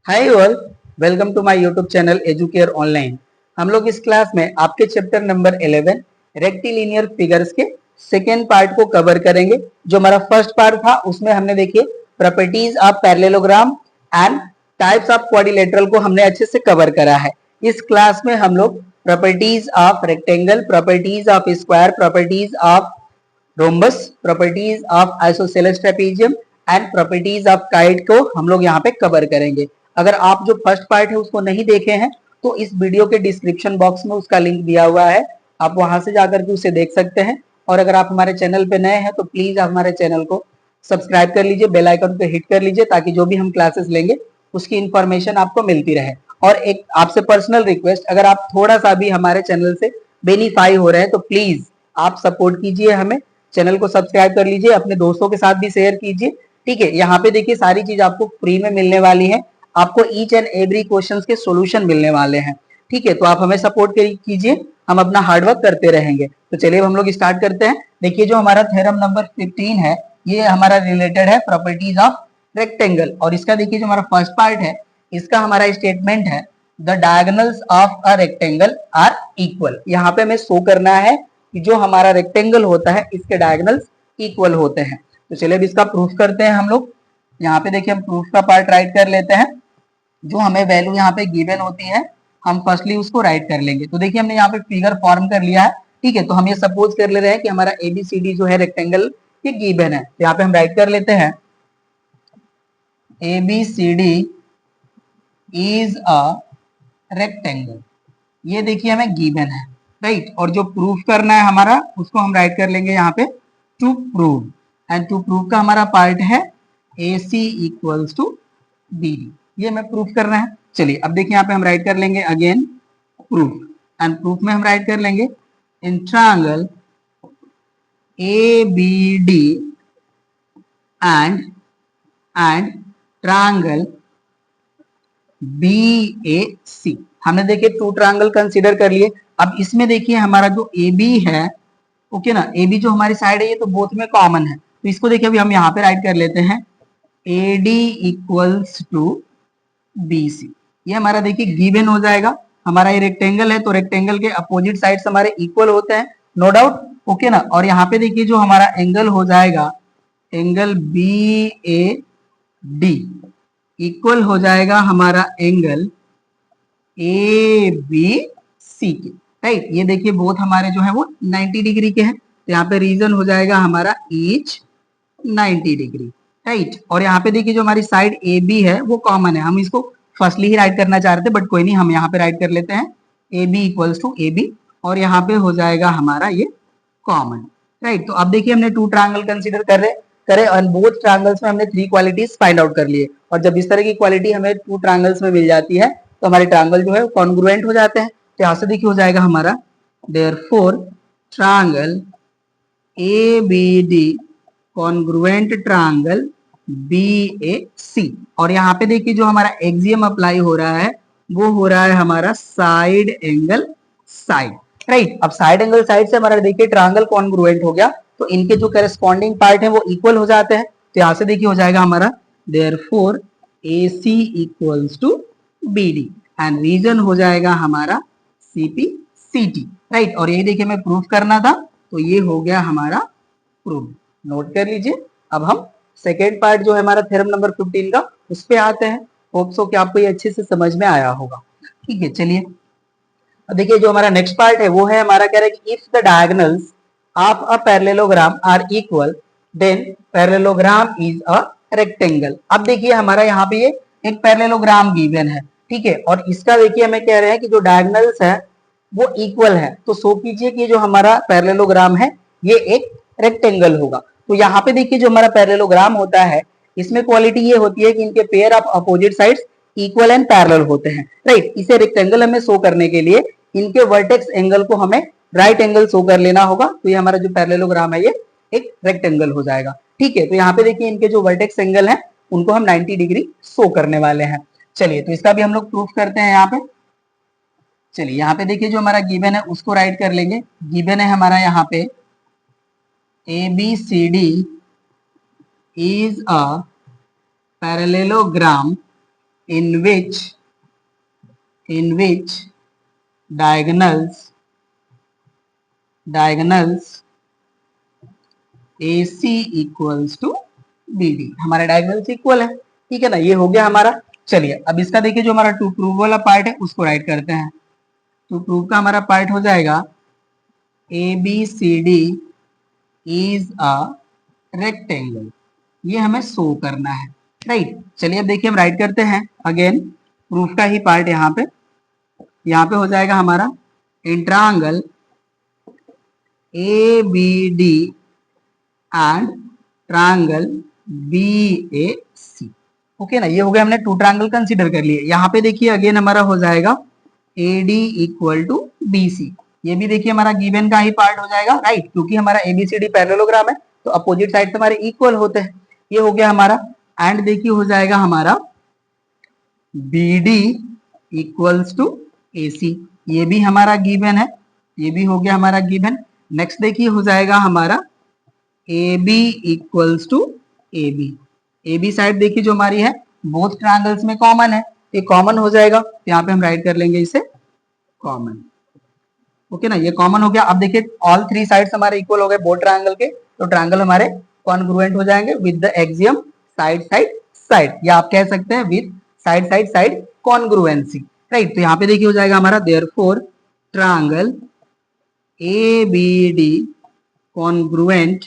Hi all, welcome to my YouTube channel Educare online. हम लोग इस क्लास में आपके चैप्टर नंबर 11 रेक्टिलिनियर फिगर्स के सेकेंड पार्ट को कवर करेंगे। जो हमारा फर्स्ट पार्ट था उसमें हमने देखिए properties of parallelogram and types of quadrilateral को हमने अच्छे से कवर करा है। इस क्लास में हम लोग properties of rectangle, properties of square, properties of rhombus, properties of isosceles trapezium and properties of kite को हम लोग यहाँ पे कवर करेंगे। अगर आप जो फर्स्ट पार्ट है उसको नहीं देखे हैं तो इस वीडियो के डिस्क्रिप्शन बॉक्स में उसका लिंक दिया हुआ है, आप वहां से जाकर के उसे देख सकते हैं। और अगर आप हमारे चैनल पे नए हैं तो प्लीज आप हमारे चैनल को सब्सक्राइब कर लीजिए, बेल आइकन पे हिट कर लीजिए ताकि जो भी हम क्लासेस लेंगे उसकी इंफॉर्मेशन आपको मिलती रहे। और एक आपसे पर्सनल रिक्वेस्ट, अगर आप थोड़ा सा भी हमारे चैनल से बेनिफाई हो रहे हैं तो प्लीज आप सपोर्ट कीजिए, हमें चैनल को सब्सक्राइब कर लीजिए, अपने दोस्तों के साथ भी शेयर कीजिए। ठीक है, यहाँ पे देखिए सारी चीज आपको फ्री में मिलने वाली है, आपको ईच एंड एवरी क्वेश्चन के सॉल्यूशन मिलने वाले हैं। ठीक है, तो आप हमें सपोर्ट कीजिए, हम अपना हार्डवर्क करते रहेंगे। तो चलिए हम लोग स्टार्ट करते हैं। देखिए जो हमारा थ्योरम नंबर 15 है ये हमारा रिलेटेड है प्रॉपर्टीज ऑफ रेक्टेंगल। और इसका देखिए जो हमारा फर्स्ट पार्ट है इसका हमारा स्टेटमेंट है the diagonals of a rectangle are equal. यहाँ पे हमें शो करना है कि जो हमारा रेक्टेंगल होता है इसके डायगोनल्स इक्वल होते हैं। तो चलिए अब इसका प्रूफ करते हैं हम लोग। यहाँ पे देखिए हम प्रूफ का पार्ट राइट कर लेते हैं। जो हमें वैल्यू यहाँ पे गिवन होती है हम फर्स्टली उसको राइट कर लेंगे। तो देखिए हमने यहाँ पे फिगर फॉर्म कर लिया है। ठीक है, तो हम ये सपोज कर ले रहे हैं कि हमारा एबीसीडी जो है रेक्टेंगल ये गिवन है। तो यहाँ पे हम राइट कर लेते हैं एबीसीडी इज अ रेक्टेंगल। ये देखिए हमें गिवन है, राइट। और जो प्रूफ करना है हमारा उसको हम राइट कर लेंगे यहाँ पे to prove. And to prove का हमारा पार्ट है A C equals to B D. ये हमें प्रूफ करना है। चलिए अब देखिए यहाँ पे हम राइट कर लेंगे अगेन प्रूफ। एंड प्रूफ में हम राइट कर लेंगे in triangle A B D and triangle B A C. हमने देखिए टू ट्रायंगल कंसीडर कर लिए। अब इसमें देखिए हमारा जो ए बी है, ओके ना, ए बी जो हमारी साइड है ये तो बोथ में कॉमन है। तो इसको देखिए अभी हम यहाँ पे राइट कर लेते हैं A D equals to B C. ये हमारा देखिए गिवन हो जाएगा। हमारा ये रेक्टेंगल है तो रेक्टेंगल के अपोजिट साइड्स हमारे इक्वल होते हैं, नो डाउट, ओके ना। और यहाँ पे देखिए जो हमारा एंगल हो जाएगा angle B A D equal हो जाएगा हमारा एंगल ए बी सी के, राइट। ये देखिए बोथ हमारे जो है वो 90 डिग्री के हैं। तो यहाँ पे रीजन हो जाएगा हमारा ईच 90 डिग्री, राइट। और यहाँ पे देखिए जो हमारी साइड ए बी है वो कॉमन है। हम इसको फर्स्टली ही राइट करना चाह रहे थे बट कोई नहीं, हम यहाँ पे राइट कर लेते हैं A B equals to A B. और यहाँ पे हो जाएगा हमारा ये कॉमन, राइट। तो अब देखिए हमने टू ट्रायंगल कंसीडर करे और बोथ ट्रायंगल्स में हमने थ्री क्वालिटीज फाइंड आउट कर लिए। और जब इस तरह की क्वालिटी हमें टू ट्रायंगल्स में मिल जाती है तो हमारे ट्रायंगल जो है कॉन्ग्रुएंट हो जाते हैं। तो यहाँ से देखिए हो जाएगा हमारा therefore triangle A B D congruent triangle B A C. और यहाँ पे देखिए जो हमारा एक्सियम अप्लाई हो रहा है वो हो रहा है हमारा साइड एंगल साइड, राइट। अब साइड एंगल साइड से हमारा देखिए ट्रायंगल कॉन्ग्रुएंट हो गया तो इनके जो करेस्पॉन्डिंग पार्ट है वो इक्वल हो जाते हैं। तो यहाँ से देखिए हो जाएगा हमारा therefore A C equals to B D and reason हो जाएगा हमारा C P C T, right. और यही देखिए हमें प्रूफ करना था तो ये हो गया हमारा प्रूफ, नोट कर लीजिए। अब हम सेकेंड पार्ट जो है हमारा थ्योरम नंबर 15 का उस पे आते हैं। होप सो कि आपको ये अच्छे से समझ में आया होगा। ठीक है, चलिए देखिए जो हमारा नेक्स्ट पार्ट है वो है हमारा कह रहा है कि if the diagonals of a parallelogram are equal then parallelogram is a rectangle. अब देखिए हमारा यहाँ पे ये एक पैरेललोग्राम गिवन है, ठीक है। और इसका देखिए हमें कह रहे हैं कि जो डायगोनल्स है वो इक्वल है। तो सो कीजिए कि जो हमारा पैरेललोग्राम है ये एक रेक्टेंगल होगा। तो यहाँ पे देखिए जो हमारा पैरेललोग्राम होता है इसमें क्वालिटी ये होती है कि इनके pair of opposite sides equal and parallel होते हैं, राइट। इसे रेक्टेंगल हमें शो करने के लिए इनके वर्टेक्स एंगल को हमें राइट एंगल शो कर लेना होगा। तो ये हमारा जो पैरेललोग्राम है ये एक रेक्टेंगल हो जाएगा, ठीक है। तो यहाँ पे देखिए इनके जो वर्टेक्स एंगल है उनको हम 90 डिग्री शो करने वाले हैं। चलिए तो इसका भी हम लोग प्रूफ करते हैं यहाँ पे। चलिए यहाँ पे देखिए जो हमारा गिवन है उसको राइट कर लेंगे। गिवन है हमारा यहाँ पे A B C D is a parallelogram in which diagonals AC equals to BD, हमारा डायगोनल्स इक्वल है, ठीक है ना, ये हो गया हमारा। चलिए अब इसका देखिए जो हमारा टू प्रूव वाला पार्ट है उसको राइट करते हैं। टू प्रूव का हमारा पार्ट हो जाएगा ABCD इज अ रेक्टेंगल, ये हमें शो करना है, राइट। चलिए अब देखिए हम राइट करते हैं अगेन प्रूफ का ही पार्ट। यहाँ पे हो जाएगा हमारा in triangle ABD and triangle BAC, okay ना, ये हो गया, हमने टू ट्रायंगल कंसीडर कर लिए। यहाँ पे देखिए अगेन हमारा हो जाएगा AD इक्वल टू BC, ये भी देखिए हमारा गिवन का ही पार्ट हो जाएगा, राइट, क्योंकि हमारा ABCD पैरेललोग्राम है तो अपोजिट साइड से हमारे इक्वल होते हैं, ये हो गया हमारा। एंड देखिए हो जाएगा हमारा BD इक्वल्स टू AC, ये भी हमारा गिवन है, ये भी हो गया हमारा गिवन। नेक्स्ट देखिए हो जाएगा हमारा AB equals to AB, AB side देखिए जो हमारी है बोथ ट्रायंगल्स में कॉमन है, ये कॉमन हो जाएगा, तो यहाँ पे हम राइट कर लेंगे इसे कॉमन, ओके ना, ये कॉमन हो गया। अब देखिए ऑल थ्री साइड्स हमारे इक्वल हो गए बोथ ट्रायंगल के, तो ट्रायंगल हमारे कॉन्ग्रुएंट हो जाएंगे with the axiom side side side, या आप कह सकते हैं with side side side congruency, right. तो यहाँ पे देखिए हो जाएगा हमारा therefore triangle ABD congruent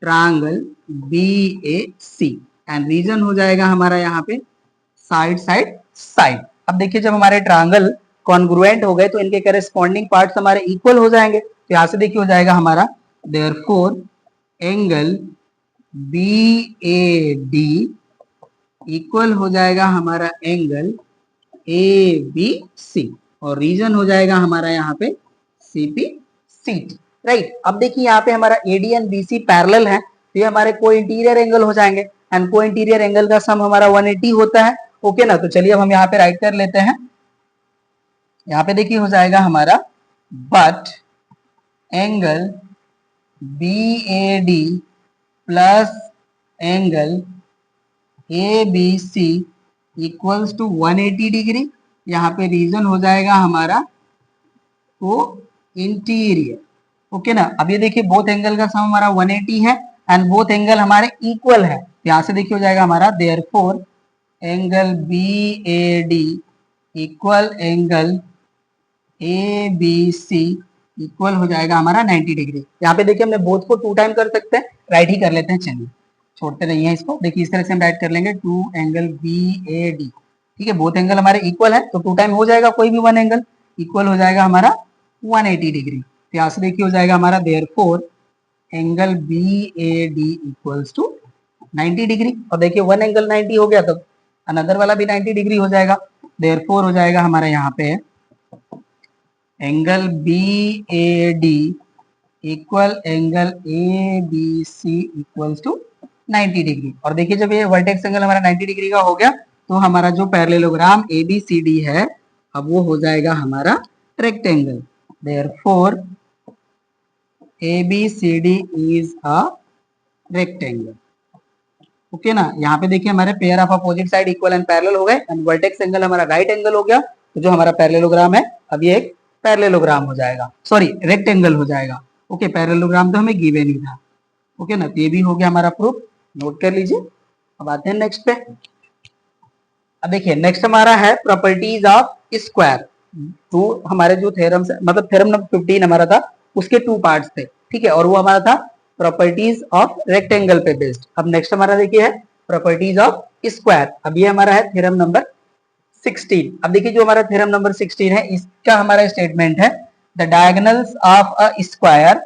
triangle BAC, and reason हो जाएगा हमारा यहाँ पे साइड साइड साइड। अब देखिए जब हमारे ट्रायंगल कॉन्ग्रुएंट हो गए तो इनके करेस्पॉन्डिंग पार्ट्स हमारे इक्वल हो जाएंगे, तो यहाँ से देखिए हो जाएगा हमारा देयरफॉर एंगल BAD इक्वल हो जाएगा हमारा एंगल ABC, और रीजन हो जाएगा हमारा यहाँ पे CPCT, राइट। अब देखिए यहाँ पे हमारा AD एंड BC पैरेलल है, तो ये हमारे को इंटीरियर एंगल हो जाएंगे, एंड को इंटीरियर एंगल का सम हमारा 180 होता है, ओके ना। तो चलिए अब हम यहाँ पे राइट कर लेते हैं। यहाँ पे देखिए हो जाएगा हमारा but angle BAD plus angle ABC equals to 180 degree, यहाँ पे रीजन हो जाएगा हमारा को इंटीरियर, ओके ना। अब ये देखिए बोथ एंगल का सम हमारा 180 है एंड बोथ एंगल हमारे इक्वल है, यहाँ से देखिए हो जाएगा हमारा therefore angle BAD equal angle ABC equal हो जाएगा हमारा 90 डिग्री। यहाँ पे देखिए हमने बोथ को 2 टाइम कर सकते हैं, राइट ही कर लेते हैं, चलिए छोड़ते नहीं है इसको। देखिए इस तरह से हम राइट कर लेंगे 2 एंगल BAD, ठीक है, बोथ एंगल हमारे इक्वल है तो 2 टाइम हो जाएगा, कोई भी 1 एंगल इक्वल हो जाएगा हमारा 180 डिग्री। तो यहाँ से देखिए हो जाएगा हमारा therefore angle BAD equals to 90 degree, और देखिए 1 एंगल 90 हो गया तो अनदर वाला भी 90 डिग्री हो जाएगा। देयरफॉर हो जाएगा हमारा यहाँ पे angle BAD equal angle ABC equals to 90 degree, और देखिए जब ये वर्टेक्स एंगल हमारा 90 डिग्री का हो गया तो हमारा जो पैरेललोग्राम ABCD है अब वो हो जाएगा हमारा rectangle. Therefore ABCD is a rectangle, okay ना। यहाँ पे देखिए हमारे pair of opposite side equal and parallel हो गए, एंड वर्टेक्स एंगल हमारा राइट एंगल हो गया, तो जो हमारा पैरेललोग्राम है अब ये एक पैरेललोग्राम हो जाएगा, सॉरी रेक्टेंगल हो जाएगा, ओके। पैरेललोग्राम तो हमें गिवन ही था, ओके ना। तो ये भी हो गया हमारा प्रूफ, नोट कर लीजिए। अब आते हैं नेक्स्ट पे। अब देखिए नेक्स्ट हमारा है प्रॉपर्टीज ऑफ स्क्वायर। तो हमारे जो थ्योरम मतलब थ्योरम नंबर 15 हमारा था उसके 2 पार्ट्स थे, ठीक है, और वो हमारा था प्रॉपर्टीज ऑफ रेक्टेंगल पे बेस्ड। अब नेक्स्ट हमारा देखिए है प्रॉपर्टीज ऑफ स्क्वायर। अब ये हमारा है थ्योरम नंबर 16। अब देखिए जो हमारा थ्योरम नंबर 16 है इसका हमारा स्टेटमेंट है the diagonals of a square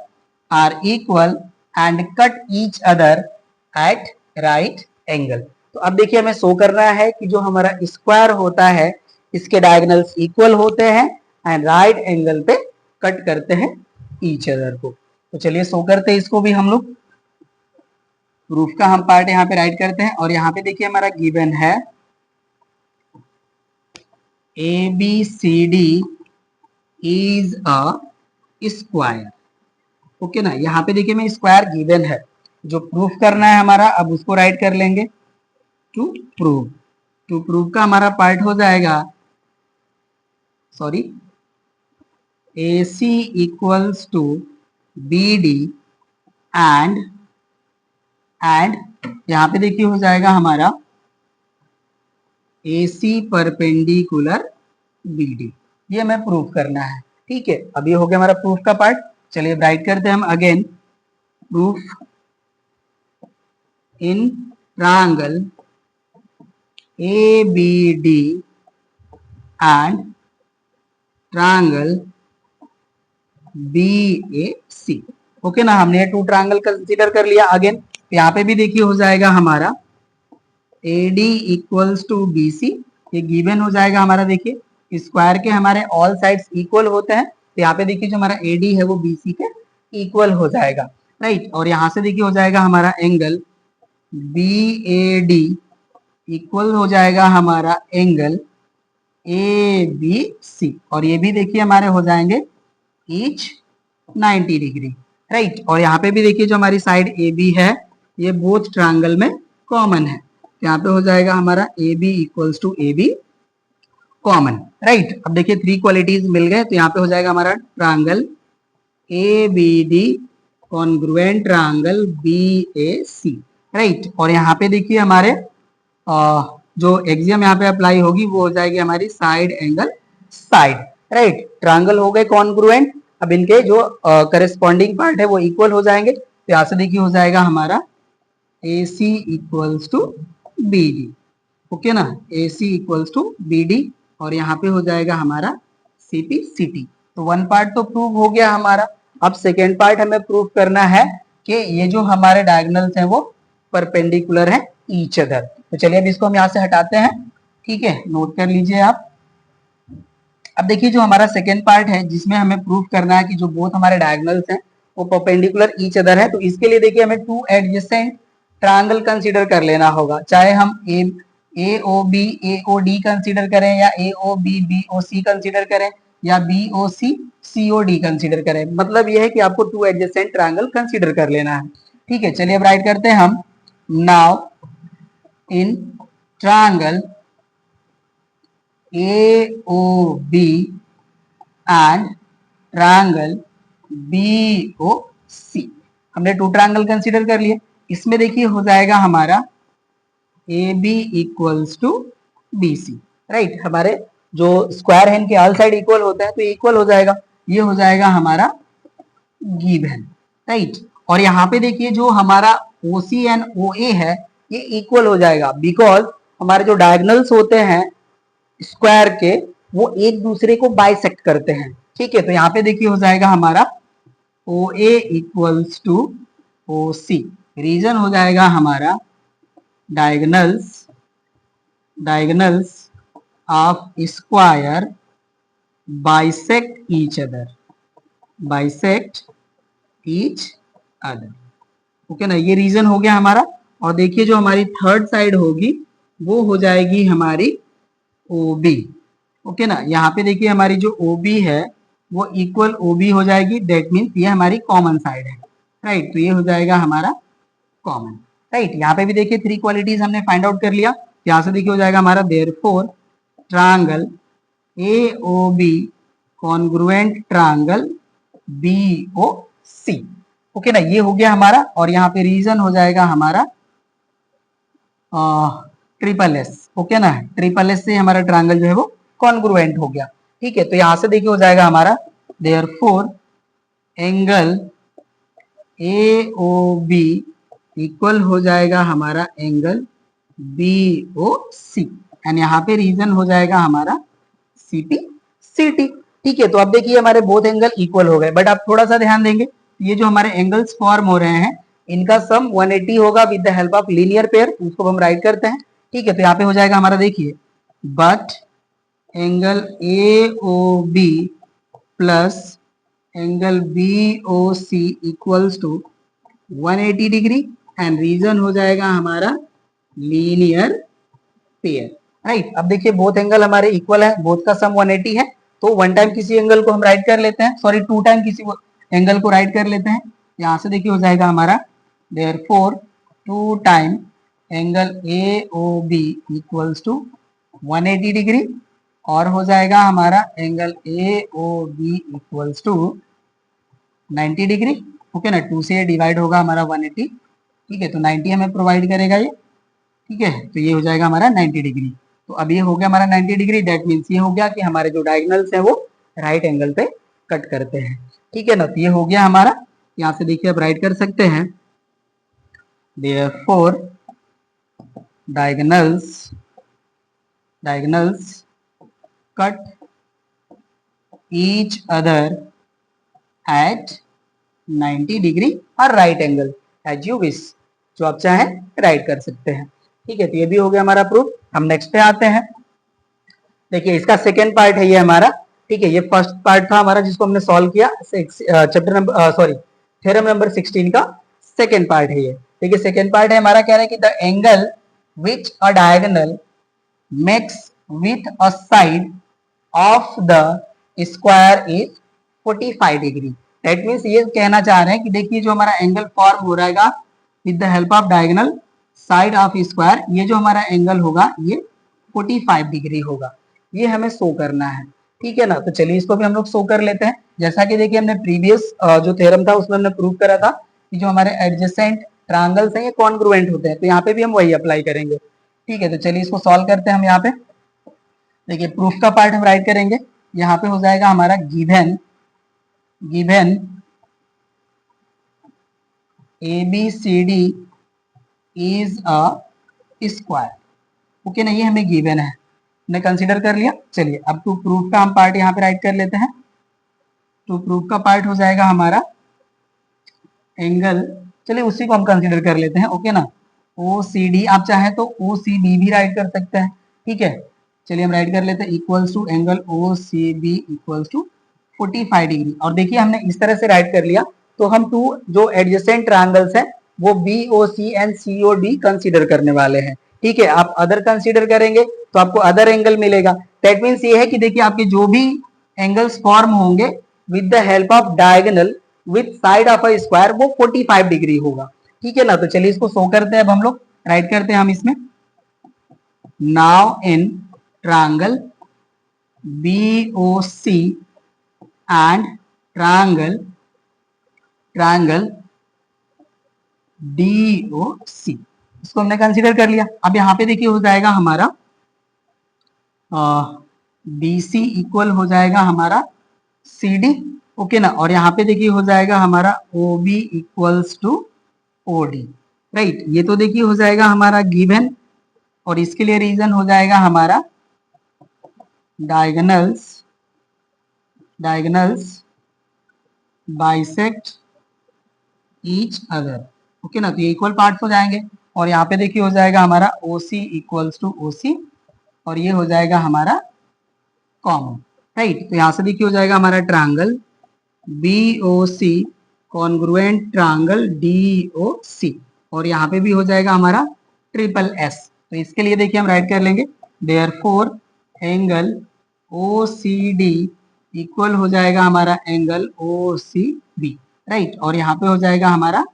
are equal and cut each other at right angle. तो अब देखिए हमें शो करना है कि जो हमारा स्क्वायर होता है इसके डायगोनल्स इक्वल होते हैं एंड राइट एंगल पे कट करते हैं ईच अदर को। तो चलिए शो करते हैं इसको भी हम लोग। प्रूफ का हम पार्ट यहाँ पे राइट करते हैं, और यहाँ पे देखिए हमारा गिवन है ABCD is a square, okay ना। यहाँ पे देखिए मैं स्क्वायर गिवन है, जो प्रूफ करना है हमारा अब उसको राइट कर लेंगे टू प्रूव। टू प्रूव का हमारा पार्ट हो जाएगा, sorry, AC equals to BD and यहां पे देखिए हो जाएगा हमारा AC परपेंडिकुलर BD। ये हमें प्रूफ करना है। ठीक है, अब ये हो गया हमारा प्रूफ का पार्ट। चलिए राइट करते हैं हम again. Proof in triangle ABD and triangle BAC। Okay ना, हमने ये टू ट्रायंगल कंसीडर कर लिया। अगेन यहाँ पे भी देखिए हो जाएगा हमारा AD इक्वल्स टू BC। ये गिवन हो जाएगा हमारा, देखिए स्क्वायर के हमारे ऑल साइड्स इक्वल होते हैं, तो यहाँ पे देखिए जो हमारा AD है वो BC के इक्वल हो जाएगा, राइट। और यहाँ से देखिए हो जाएगा हमारा एंगल BAD इक्वल हो जाएगा हमारा एंगल ABC, और ये भी देखिए हमारे हो जाएंगे ईच 90 डिग्री, राइट। और यहाँ पे भी देखिए जो हमारी साइड AB है ये बोथ ट्रायंगल में कॉमन है, यहाँ पे हो जाएगा हमारा AB equals to AB common, right. अब देखिए थ्री क्वालिटीज मिल गए, तो यहाँ पे हो जाएगा हमारा triangle ABD congruent triangle BAC, right. और यहाँ पे देखिए हमारे जो एक्सियम यहाँ पे अप्लाई होगी वो हो जाएगी हमारी side angle side, right. Triangle हो गए कॉन्ग्रुएंट, अब इनके जो करस्पॉन्डिंग पार्ट है वो इक्वल हो जाएंगे, तो यहाँ से देखिए हो जाएगा हमारा AC equals to BD। Okay ना, AC इक्वल्स टू BD, और यहाँ पे हो जाएगा हमारा CP CT। तो वन पार्ट तो प्रूव हो गया हमारा। अब सेकेंड पार्ट हमें प्रूव करना है कि ये जो हमारे डायगोनल्स हैं वो परपेंडिकुलर है ईच अदर। तो चलिए अब इसको हम यहाँ से हटाते हैं, ठीक है, नोट कर लीजिए आप। अब देखिए जो हमारा सेकेंड पार्ट है जिसमें हमें प्रूव करना है कि जो बोथ हमारे डायगोनल्स हैं वो परपेंडिकुलर ईच अदर है, तो इसके लिए देखिए हमें टू एडजेसेंट ट्रायंगल कंसीडर कर लेना होगा, चाहे हम AOB AOD कंसीडर करें, या AOB BOC कंसीडर करें, या BOC COD कंसीडर करें। मतलब यह है कि आपको टू एडजेसेंट ट्रायंगल कंसीडर कर लेना है, ठीक है। चलिए अब राइट करते हैं हम। Now in triangle AOB and triangle BOC, हमने टू ट्रायंगल कंसीडर कर लिए। इसमें देखिए हो जाएगा हमारा AB equals to BC, right. हमारे जो स्क्वायर है इनके ऑल साइड इक्वल होते हैं, तो इक्वल हो जाएगा, ये हो जाएगा हमारा गिवन, राइट। और यहाँ पे देखिए जो हमारा OC एंड OA है ये इक्वल हो जाएगा, बिकॉज हमारे जो डायगोनल्स होते हैं स्क्वायर के वो एक दूसरे को बाइसेक्ट करते हैं, ठीक है। तो यहाँ पे देखिए हो जाएगा हमारा OA equals to OC। Reason हो जाएगा हमारा diagonals of square bisect each other, okay ना, ये रीजन हो गया हमारा। और देखिए जो हमारी थर्ड साइड होगी वो हो जाएगी हमारी OB, ओके ना। यहाँ पे देखिए हमारी जो OB है वो इक्वल OB हो जाएगी, दैट मीन्स ये हमारी कॉमन साइड है, राइट। तो ये हो जाएगा हमारा कॉमन, राइट। यहाँ पे भी देखिए थ्री क्वालिटीज हमने फाइंड आउट कर लिया, यहाँ से देखिए हो जाएगा हमारा therefore triangle AOB congruent triangle BOC, okay ना, ये हो गया हमारा। और यहाँ पे रीजन हो जाएगा हमारा SSS, ओके ना, SSS से हमारा ट्रायंगल जो है वो कॉन्ग्रुएंट हो गया, ठीक है। तो यहाँ से देखिए हो जाएगा हमारा देयरफॉर एंगल AOB इक्वल हो जाएगा हमारा एंगल BOC, एंड यहाँ पे रीजन हो जाएगा हमारा CP CT, ठीक है। तो अब देखिए हमारे बोथ एंगल इक्वल हो गए, बट आप थोड़ा सा ध्यान देंगे, ये जो हमारे एंगल्स फॉर्म हो रहे हैं इनका सम 180 होगा with the help of linear pair, उसको हम राइट करते हैं, ठीक है। तो यहाँ पे हो जाएगा हमारा, देखिए, but angle AOB plus angle BOC equals to 180 degree, and reason हो जाएगा हमारा लीनियर पेयर, राइट। अब देखिए बोथ एंगल हमारे इक्वल है, बोथ का सम 180 है, तो वन टाइम किसी एंगल को हम राइट कर लेते हैं, सॉरी टू टाइम किसी एंगल को राइट कर लेते हैं। यहाँ से देखिए हो जाएगा हमारा therefore two time angle AOB equals to 180 degree, और हो जाएगा हमारा angle A O B equals to 90 degree. Okay ना, 2 से डिवाइड होगा हमारा 180, ठीक है, तो 90 हमें प्रोवाइड करेगा ये, ठीक है, तो ये हो जाएगा हमारा 90 डिग्री। तो अब ये हो गया हमारा 90 डिग्री, दैट मीन्स ये हो गया कि हमारे जो डायगोनल्स हैं वो राइट एंगल पे कट करते हैं, ठीक है ना। तो ये हो गया हमारा, यहाँ से देखिए आप राइट कर सकते हैं, therefore diagonals cut each other at 90 degree और right angle as you wish, जो आप चाहें राइट कर सकते हैं, ठीक है। तो ये भी हो गया हमारा प्रूफ। हम नेक्स्ट पे आते हैं। देखिए इसका सेकेंड पार्ट है ये हमारा, ठीक है, ये फर्स्ट पार्ट था हमारा जिसको हमने सॉल्व किया chapter number sorry theorem number 16 का सेकेंड पार्ट है ये। देखिए सेकेंड पार्ट है हमारा, कह रहा है कि the angle which a diagonal makes with a side of the square is 45 degree. That means ये कहना चाह रहे हैं कि देखिए जो हमारा एंगल फॉर्म हो रहेगा with the help of diagonal side of square, ये जो हमारा एंगल होगा ये 45 डिग्री होगा, ये हमें शो करना है, ठीक है ना। तो चलिए इसको भी हम लोग शो कर लेते हैं। जैसा कि देखिए हमने प्रीवियस जो थ्योरम था उसमें हमने प्रूव करा था कि जो हमारे एडजेसेंट ट्रायंगल्स हैं ये कॉन्ग्रुएंट होते हैं, तो यहाँ पे भी हम वही अप्लाई करेंगे, ठीक है। तो चलिए इसको सॉल्व करते हैं हम। यहाँ पे देखिए प्रूफ का पार्ट हम राइट करेंगे, यहाँ पे हो जाएगा हमारा given ABCD is a square. Okay ना, ये हमें गिवन है, हमने कंसीडर कर लिया। चलिए अब टू प्रूफ का हम पार्ट यहाँ पे राइट कर लेते हैं। टू प्रूफ का पार्ट हो जाएगा हमारा एंगल, चलिए उसी को हम कंसीडर कर लेते हैं, ओके ना। OCD, आप चाहें तो OCB भी राइट कर सकते हैं, ठीक है। चलिए हम राइट कर लेते हैं equals to angle OCB equals to 45 degree. और देखिए हमने इस तरह से राइट कर लिया, तो हम टू जो एडजेसेंट ट्रायंगल्स हैं वो BOC एंड COD कंसीडर करने वाले हैं, ठीक है। आप अदर कंसीडर करेंगे तो आपको अदर एंगल मिलेगा। दैट मीन्स ये है कि देखिए आपके जो भी एंगल्स फॉर्म होंगे with the help of diagonal with side of a square वो 45 डिग्री होगा, ठीक है ना। तो चलिए इसको शो करते हैं, अब हम लोग राइट करते हैं हम इसमें। Now in triangle BOC and triangle DOC, इसको हमने कंसीडर कर लिया। अब यहाँ पे देखिए हो जाएगा हमारा BC इक्वल हो जाएगा हमारा CD, ओके ना। और यहाँ पे देखिए हो जाएगा हमारा OB equals to OD, right. ये तो देखिए हो जाएगा हमारा गिवन, और इसके लिए रीजन हो जाएगा हमारा diagonals bisect each other, okay ना। तो ये इक्वल पार्ट्स हो जाएंगे, और यहाँ पे देखिए हो जाएगा हमारा OC इक्वल्स टू OC, और ये हो जाएगा हमारा कॉमन, राइट। तो यहाँ से देखिए हो जाएगा हमारा triangle BOC congruent triangle DOC, और यहाँ पे भी हो जाएगा हमारा ट्रिपल S। तो इसके लिए देखिए हम राइट कर लेंगे, देयरफॉर एंगल OCD इक्वल हो जाएगा हमारा एंगल OCB, राइट। और यहाँ पे हो जाएगा हमारा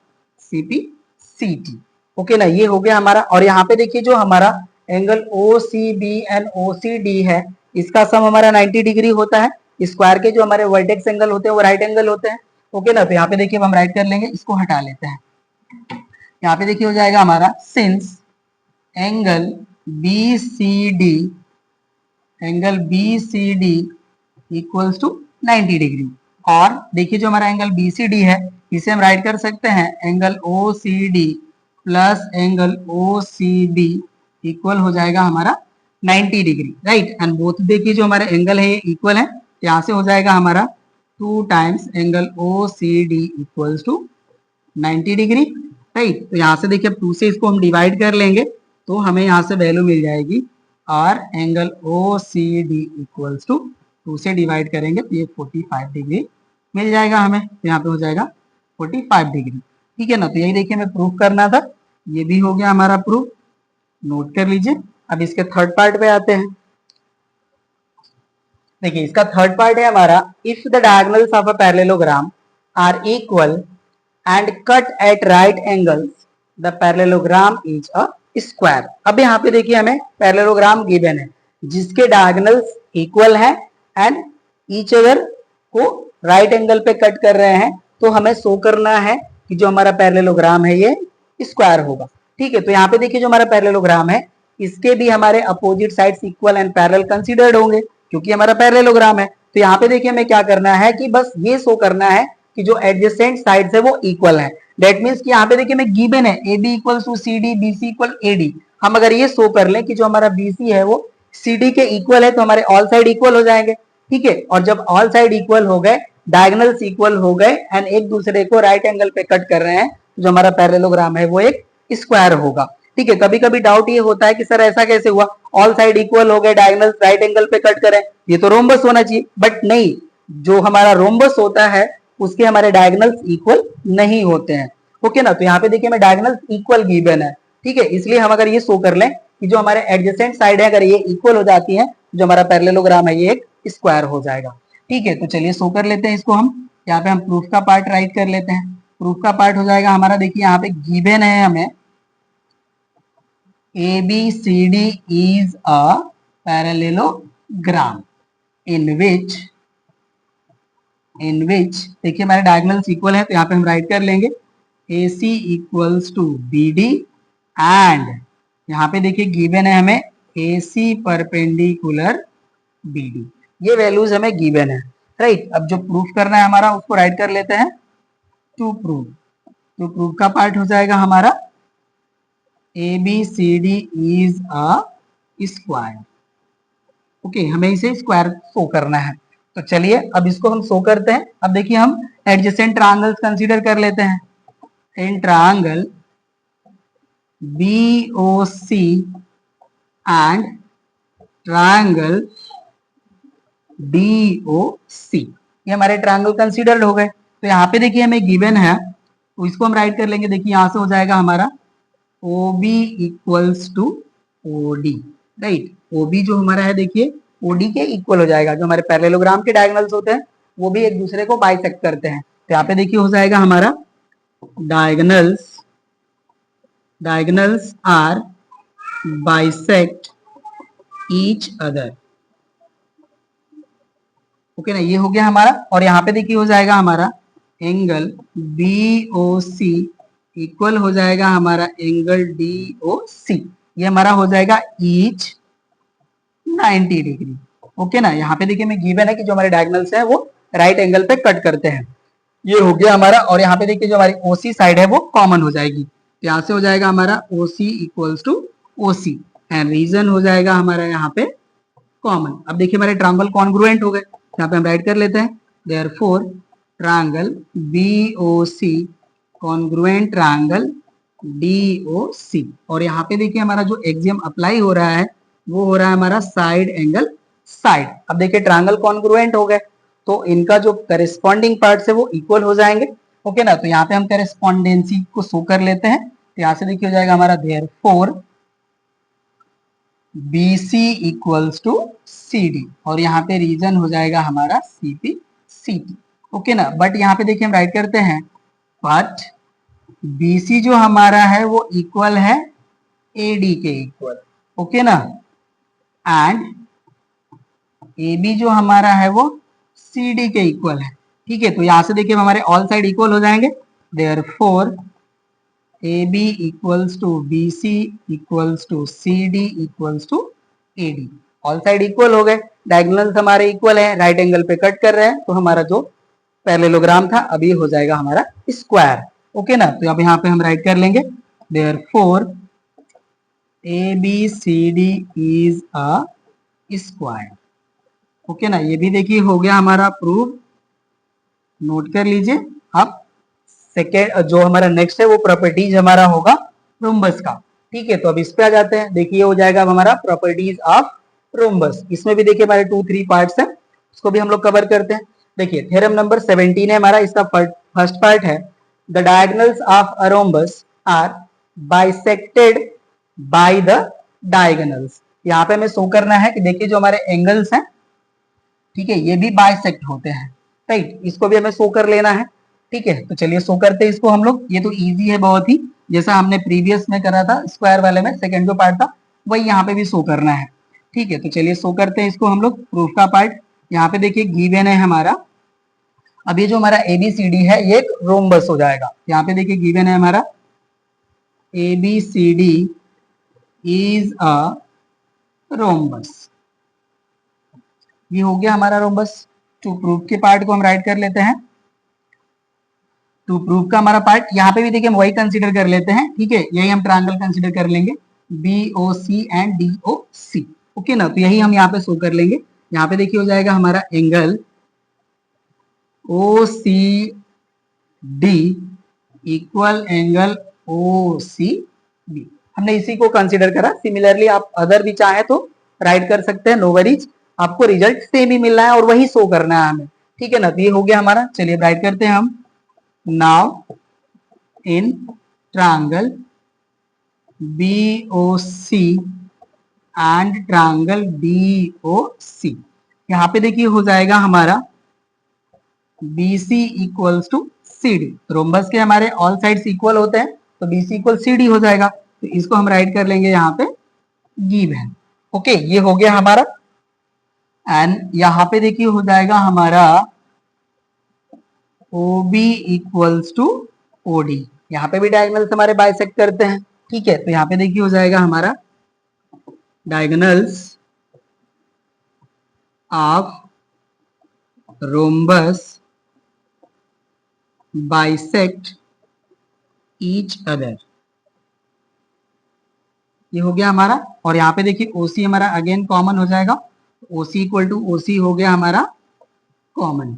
CPCT, ओके ना। ये हो गया हमारा, और यहाँ पे देखिए जो हमारा एंगल OCB एंड OCD है इसका सम हमारा 90 डिग्री होता है। स्क्वायर के जो हमारे वर्टेक्स एंगल होते हैं वो राइट एंगल होते हैं, ओके ना। तो यहाँ पे देखिए हम राइट कर लेंगे, इसको हटा लेते हैं। यहाँ पे देखिए हो जाएगा हमारा since angle BCD equals to 90 degree, और देखिए जो हमारा एंगल BCD है इसे हम राइट कर सकते हैं angle OCD plus angle OCB equal हो जाएगा हमारा 90 डिग्री, राइट। एंड बोथ देखिए जो हमारे एंगल है ये इक्वल है, यहाँ से हो जाएगा हमारा 2 times angle OCD equals to 90 degree, right. तो यहाँ से देखिए अब 2 से इसको हम डिवाइड कर लेंगे तो हमें यहाँ से वैल्यू मिल जाएगी, और एंगल OCD इक्वल्स टू 2 से डिवाइड करेंगे तो ये 45 डिग्री मिल जाएगा हमें। तो यहाँ पे हो जाएगा 45 डिग्री, ठीक है ना। तो यही देखिए हमें प्रूफ करना था, ये भी हो गया हमारा प्रूफ, नोट कर लीजिए। अब इसके थर्ड पार्ट पे आते हैं। देखिए इसका थर्ड पार्ट है हमारा, if the diagonals of a parallelogram are equal and cut at right angles the parallelogram is a square. अब यहाँ पे देखिए हमें पैरेललोग्राम गिवन है, जिसके डायगोनल्स इक्वल है एंड ईच अदर को राइट एंगल पे कट कर रहे हैं, तो हमें शो करना है कि जो हमारा पैरेललोग्राम है ये स्क्वायर होगा। ठीक है, तो यहाँ पे देखिए जो हमारा पैरेललोग्राम है इसके भी हमारे opposite sides equal and parallel considered होंगे क्योंकि हमारा पैरेललोग्राम है। तो यहाँ पे देखिए हमें क्या करना है कि बस ये शो करना है कि जो एडजेसेंट साइड्स है वो इक्वल है। दैट मीन्स कि यहाँ पे देखिए हमें गिवन है A B equal to C D, B C equal A D. हम अगर ये शो कर लें कि जो हमारा बी सी है वो सी डी के इक्वल है तो हमारे ऑल साइड इक्वल हो जाएंगे। ठीक है, और जब ऑल साइड इक्वल हो गए, डायगोनल्स इक्वल हो गए एंड एक दूसरे को राइट एंगल पे कट कर रहे हैं, जो हमारा पैरेललोग्राम है वो एक स्क्वायर होगा। ठीक है, कभी कभी डाउट ये होता है कि सर ऐसा कैसे हुआ, ऑल साइड इक्वल हो गए, डायगोनल्स राइट एंगल पे कट करें, ये तो रोम्बस होना चाहिए। बट नहीं, जो हमारा रोम्बस होता है उसके हमारे डायगोनल्स इक्वल नहीं होते हैं। ओके ना, तो यहाँ पे देखिए हमें डायगोनल्स इक्वल गिवन है। ठीक है, इसलिए हम अगर ये शो कर लें कि जो हमारे एडजेसेंट साइड है अगर ये इक्वल हो जाती है, जो हमारा पैरेललोग्राम है ये एक स्क्वायर हो जाएगा। ठीक है, तो चलिए शो कर लेते हैं इसको हम। यहाँ पे हम प्रूफ का पार्ट राइट कर लेते हैं। प्रूफ का पार्ट हो जाएगा हमारा, देखिए यहाँ पे गिवन है हमें ABCD is a parallelogram in which देखिए हमारे डायगोनल्स इक्वल है तो यहाँ पे हम राइट कर लेंगे AC equals to BD and यहाँ पे देखिए गिवन है हमें AC परपेंडिकुलर BD। ये वैल्यूज हमें गिवन है, राइट। अब जो प्रूफ करना है हमारा उसको राइट कर लेते हैं टू प्रूव। तो प्रूफ का पार्ट हो जाएगा हमारा ABCD is a square। Okay, हमें इसे स्क्वायर शो करना है। तो चलिए अब इसको हम शो करते हैं। अब देखिए हम एडजेसेंट ट्रायंगल्स कंसीडर कर लेते हैं। इन triangle BOC and triangle DOC, ये हमारे ट्रायंगल कंसीडर्ड हो गए। तो यहाँ पे देखिए हमें गिवन है तो इसको हम राइट कर लेंगे। देखिए यहाँ से हो जाएगा हमारा OB equals to OD, right. OB जो हमारा है देखिए OD के इक्वल हो जाएगा। जो हमारे पैरेललोग्राम के डायगोनल्स होते हैं वो भी एक दूसरे को बाइसेक्ट करते हैं। तो यहाँ पे देखिए हो जाएगा हमारा diagonals are bisect each other. Okay ना, ये हो गया हमारा। और यहाँ पे देखिए हो जाएगा हमारा एंगल BOC इक्वल हो जाएगा हमारा एंगल DOC। ये हमारा हो जाएगा ईच 90 डिग्री। ओके ना, यहाँ पे देखिए हमें गिवन है कि जो हमारे डायगोनल्स है वो राइट एंगल पे कट करते हैं। ये हो गया हमारा। और यहाँ पे देखिए जो हमारी OC साइड है वो कॉमन हो जाएगी। तो यहाँ से हो जाएगा हमारा OC equals to OC and reason हो जाएगा हमारा यहाँ पे कॉमन। अब देखिए हमारे ट्रायंगल कॉन्ग्रुएंट हो गए। यहाँ पे हम राइट कर लेते हैं therefore triangle BOC congruent triangle DOC। और यहाँ पे देखिए हमारा जो एक्सियम अप्लाई हो रहा है वो हो रहा है हमारा साइड एंगल साइड। अब देखिए ट्रायंगल कॉन्ग्रुएंट हो गए तो इनका जो करेस्पॉन्डिंग पार्ट्स है वो इक्वल हो जाएंगे। ओके ना, तो यहाँ पे हम करेस्पॉन्डेंसी को शो कर लेते हैं। तो यहाँ से देखिए हो जाएगा हमारा therefore BC equals to CD और यहाँ पे रीजन हो जाएगा हमारा CP CT। ओके ना, बट यहाँ पे देखिए हम राइट करते हैं बट BC जो हमारा है वो इक्वल है AD के इक्वल। ओके ना, एंड AB जो हमारा है वो CD के इक्वल है। ठीक है, तो यहाँ से देखिए हमारे ऑल साइड इक्वल हो जाएंगे। Therefore AB equals to BC equals to CD equals to AD। All side equal हो गए, डायगोनल्स हमारे इक्वल है, राइट एंगल पे कट कर रहे हैं, तो हमारा जो पैरेललोग्राम था अभी हो जाएगा हमारा स्क्वायर। ओके ना, तो अब यहाँ पे हम राइट कर लेंगे therefore ABCD is a square. Okay ना, ये भी देखिए हो गया हमारा प्रूफ। नोट कर लीजिए। अब सेकेंड जो हमारा नेक्स्ट है वो प्रॉपर्टीज हमारा होगा रोम्बस का। ठीक है, तो अब इस पे आ जाते हैं। देखिए हो जाएगा अब हमारा प्रॉपर्टीज ऑफ रोम्बस। इसमें भी देखिए हमारे 2-3 पार्ट्स हैं, उसको भी हम लोग कवर करते हैं। देखिए थ्योरम नंबर 17 है हमारा, इसका फर्स्ट पार्ट है the diagonals of a rhombus are bisected by the diagonals. यहाँ पे हमें शो करना है कि देखिए जो हमारे एंगल्स हैं, ठीक है, ये भी बाइसेक्ट होते हैं, राइट। इसको भी हमें शो कर लेना है। ठीक है, तो चलिए शो करते हैं इसको हम लोग। ये तो इजी है बहुत ही, जैसा हमने प्रीवियस में करा था स्क्वायर वाले में, सेकंड जो पार्ट था वही यहाँ पे भी शो करना है। ठीक है, तो चलिए शो करते हैं इसको हम लोग प्रूफ का पार्ट। यहाँ पे देखिए गिवन है हमारा, अब ये जो हमारा ABCD है ये एक रोम्बस हो जाएगा। यहाँ पे देखिए गिवन है हमारा ABCD इज अ रोम्बस, ये हो गया हमारा रोम्बस। टू प्रूफ के पार्ट को हम राइट कर लेते हैं। टू प्रूफ का हमारा पार्ट यहाँ पे भी देखिए हम वही कंसीडर कर लेते हैं, ठीक है, यही हम ट्रायंगल कंसीडर कर लेंगे BOC एंड DOC, ओके ना, तो यही हम यहाँ पे शो कर लेंगे। यहाँ पे देखिए हो जाएगा हमारा angle OCD equal angle OCB, हमने इसी को कंसीडर करा। सिमिलरली आप अदर भी चाहे तो राइट कर सकते हैं, नो वरीज, आपको रिजल्ट सेम ही मिलना है और वही शो करना है हमें, ठीक है ना। तो ये हो गया हमारा, चलिए राइट करते हैं हम। Now in triangle BOC and triangle DOC, यहाँ पे देखिए हो जाएगा हमारा BC equals to CD, rhombus के हमारे ऑल साइड्स इक्वल होते हैं, तो BC इक्वल CD हो जाएगा। तो इसको हम राइट कर लेंगे यहाँ पे गिवन, ओके, ये हो गया हमारा। एंड यहाँ पे देखिए हो जाएगा हमारा OB इक्वल्स टू OD, यहाँ पे भी डायगोनल्स हमारे बाइसेक्ट करते हैं, ठीक है, तो यहाँ पे देखिए हो जाएगा हमारा diagonals of rhombus bisect each other, ये हो गया हमारा। और यहाँ पे देखिए OC हमारा अगेन कॉमन हो जाएगा, OC इक्वल टू OC हो गया हमारा कॉमन,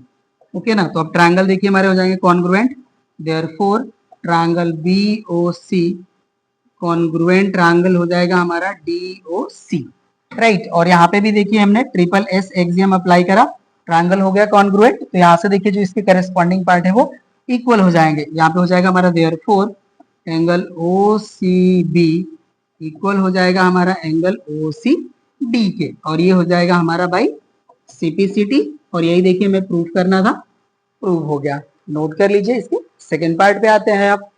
ओके ना। तो अब ट्रायंगल देखिए हमारे हो जाएंगे congruent, therefore triangle BOC congruent triangle हो जाएगा हमारा DOC, राइट। और यहाँ पे भी देखिए हमने ट्रिपल S एक्सियम अप्लाई करा, ट्रायंगल हो गया कॉन्ग्रुएंट, तो यहाँ से देखिए जो इसके करेस्पॉन्डिंग पार्ट है वो इक्वल हो जाएंगे। यहाँ पे हो जाएगा हमारा देयरफॉर एंगल OCB इक्वल हो जाएगा हमारा एंगल OCD के, और ये हो जाएगा हमारा बाई CPCT, और यही देखिए हमें प्रूफ करना था, प्रूफ हो गया। नोट कर लीजिए। इसके सेकेंड पार्ट पे आते हैं। आप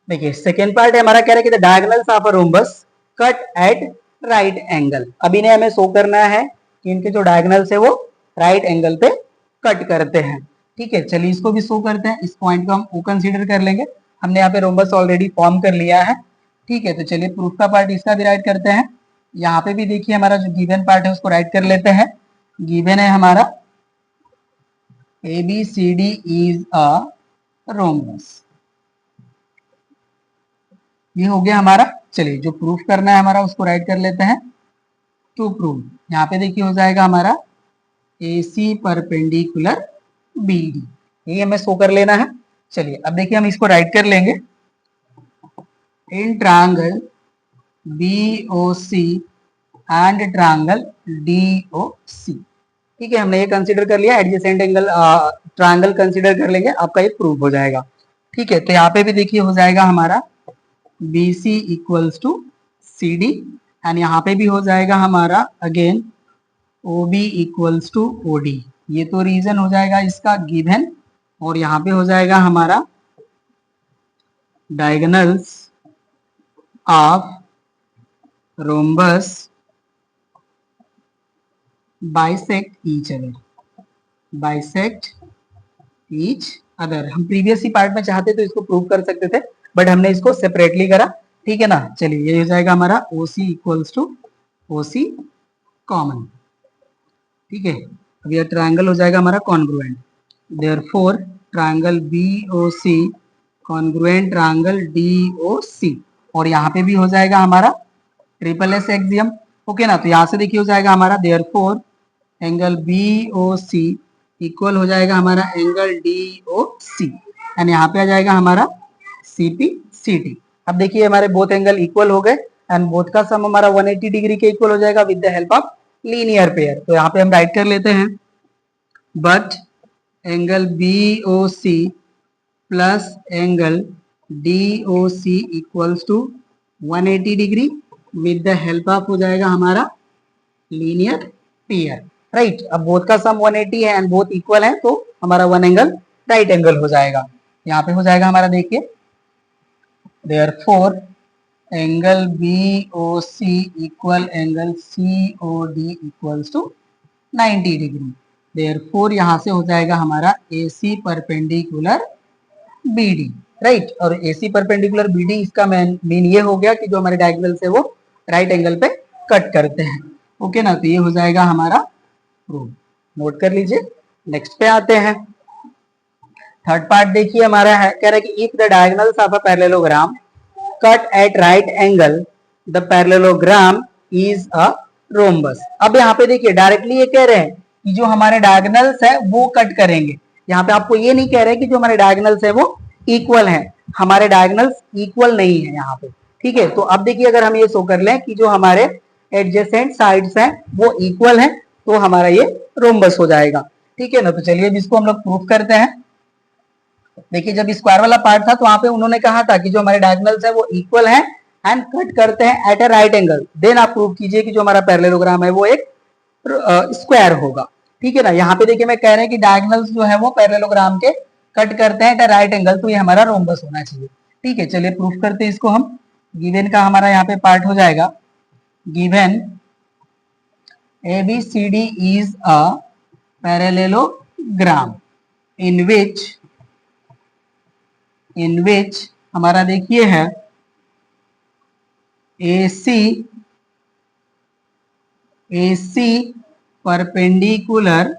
देखिए सेकेंड पार्ट है हमारा, कह रहा है कि the diagonals of a rhombus cut at right angle, अब इन्हें हमें शो करना है कि इनके जो डायगोनल्स है वो राइट एंगल पे कट करते हैं, ठीक है। चलिए इसको भी शो करते हैं, इस पॉइंट को हम O कंसीडर कर लेंगे, हमने यहाँ पे रोम्बस ऑलरेडी फॉर्म कर लिया है, ठीक है। तो चलिए प्रूफ का पार्ट इसका भी राइट करते हैं। यहाँ पे भी देखिए हमारा जो गिवन पार्ट है उसको राइट कर लेते हैं। गिवन है हमारा ABCD इज अ रोम्बस, ये हो गया हमारा। चलिए जो प्रूफ करना है हमारा उसको राइट कर लेते हैं। टू प्रूफ, यहाँ पे देखिए हो जाएगा हमारा AC परपेंडिकुलर BD, ये हमें शो कर लेना है। चलिए अब देखिए हम इसको राइट कर लेंगे। In triangle BOC and triangle DOC, ठीक है, हमने ये कंसीडर कर लिया। एडजेसेंट एंगल ट्रायंगल कंसीडर कर लेंगे, आपका ये प्रूफ हो जाएगा, ठीक है। तो यहाँ पे भी देखिए हो जाएगा हमारा BC equals to CD, and यहाँ पे भी हो जाएगा हमारा again OB equals to OD, ये तो रीजन हो जाएगा इसका गिवन। और यहाँ पे हो जाएगा हमारा diagonals of rhombus bisect each other, bisect each other, हम प्रीवियस ही पार्ट में चाहते तो इसको प्रूव कर सकते थे, बट हमने इसको सेपरेटली करा, ठीक है ना। चलिए ये हो जाएगा हमारा OC equals to OC common, ठीक है। अब ये ट्रायंगल हो जाएगा हमारा congruent, therefore triangle BOC congruent triangle DOC, और यहाँ पे भी हो जाएगा हमारा ट्रिपल S एक्सियम, ओके ना। तो यहाँ से देखिए हो जाएगा हमारा देयरफॉर एंगल BOC इक्वल हो जाएगा हमारा एंगल DOC, एंड यहाँ पे आ जाएगा हमारा CPCT। अब देखिए हमारे बोथ एंगल इक्वल हो गए, एंड बोथ का सम हमारा 180 डिग्री के इक्वल हो जाएगा with the help of linear pair. तो यहाँ पे हम राइट कर लेते हैं, but angle BOC plus angle DOC equals to 180 degree with the help of हो जाएगा हमारा लीनियर पेयर, राइट। अब बोथ का सम 180 है एंड बोथ इक्वल है, तो हमारा वन एंगल राइट एंगल हो जाएगा। यहाँ पे हो जाएगा हमारा देखिए therefore angle B O C equal angle C O D equals to 90 degree. Therefore यहां से हो जाएगा हमारा A C perpendicular B D, right. और A C perpendicular B D, इसका मीन ये हो गया कि जो हमारे डायगोनल से वो राइट एंगल पे कट करते हैं। ओके ना, तो ये हो जाएगा हमारा प्रूफ। नोट कर लीजिए। नेक्स्ट पे आते हैं। थर्ड पार्ट देखिए हमारा है, कह रहा है कि if the diagonals of a parallelogram cut at right angle the parallelogram is a rhombus. अब यहाँ पे देखिए डायरेक्टली ये कह रहे हैं कि जो हमारे डायगोनल्स है वो कट करेंगे। यहाँ पे आपको ये नहीं कह रहे कि जो हमारे डायगोनल्स है वो इक्वल है। हमारे डायगोनल्स इक्वल नहीं है यहाँ पे, ठीक है। तो अब देखिए अगर हम ये शो कर लें कि जो हमारे एडजेसेंट साइड्स हैं वो इक्वल हैं, तो हमारा ये रोम्बस हो जाएगा, ठीक है ना। तो चलिए जिसको हम लोग प्रूफ करते हैं। देखिए जब स्क्वायर वाला पार्ट था तो वहां पे उन्होंने कहा था कि जो हमारे डायगोनल्स है वो इक्वल है एंड कट करते हैं at a right angle. Then आप प्रूव कीजिए कि जो हमारा पैरेललोग्राम है वो एक स्क्वायर होगा, ठीक है ना। यहाँ पे देखिए मैं कह रहे हैं कि डायगोनल्स जो है वो पैरेललोग्राम के कट करते हैं एट अ राइट एंगल, तो ये हमारा रोम्बस होना चाहिए, ठीक है। चलिए प्रूफ करते हैं इसको हम। गिवन का हमारा यहाँ पे पार्ट हो जाएगा, given ABCD is a parallelogram in which हमारा देखिए है AC परपेंडिकुलर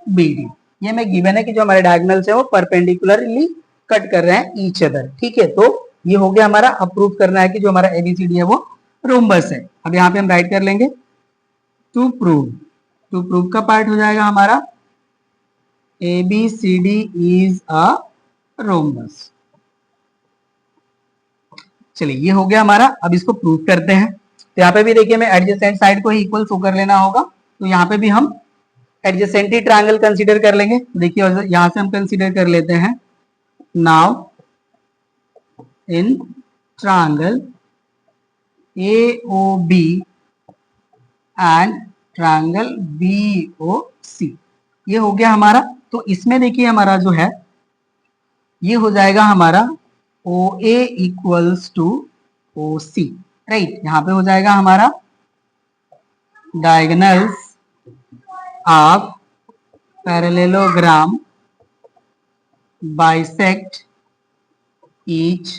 BD। ये मैं गिवन है कि जो हमारे डायगोनल्स है वो परपेंडिकुलरली कट कर रहे हैं ईच अदर, ठीक है। तो ये हो गया हमारा। अब प्रूफ करना है कि जो हमारा ABCD है वो रोम्बस है। अब यहाँ पे हम राइट कर लेंगे टू प्रूव का पार्ट हो जाएगा हमारा ABCD इज अ रोम्बस। चलिए ये हो गया हमारा। अब इसको प्रूव करते हैं। तो यहाँ पे भी देखिए मैं एडजेसेंट साइड को ही इक्वल शो कर लेना होगा, तो यहाँ पे भी हम एडजेसेंट ही ट्रायंगल कंसीडर कर लेंगे। देखिए यहां से हम कंसीडर कर लेते हैं। Now in triangle AOB and triangle BOC, ये हो गया हमारा। तो इसमें देखिए हमारा जो है ये हो जाएगा हमारा OA equals to OC, right. यहां पे हो जाएगा हमारा diagonals of parallelogram bisect each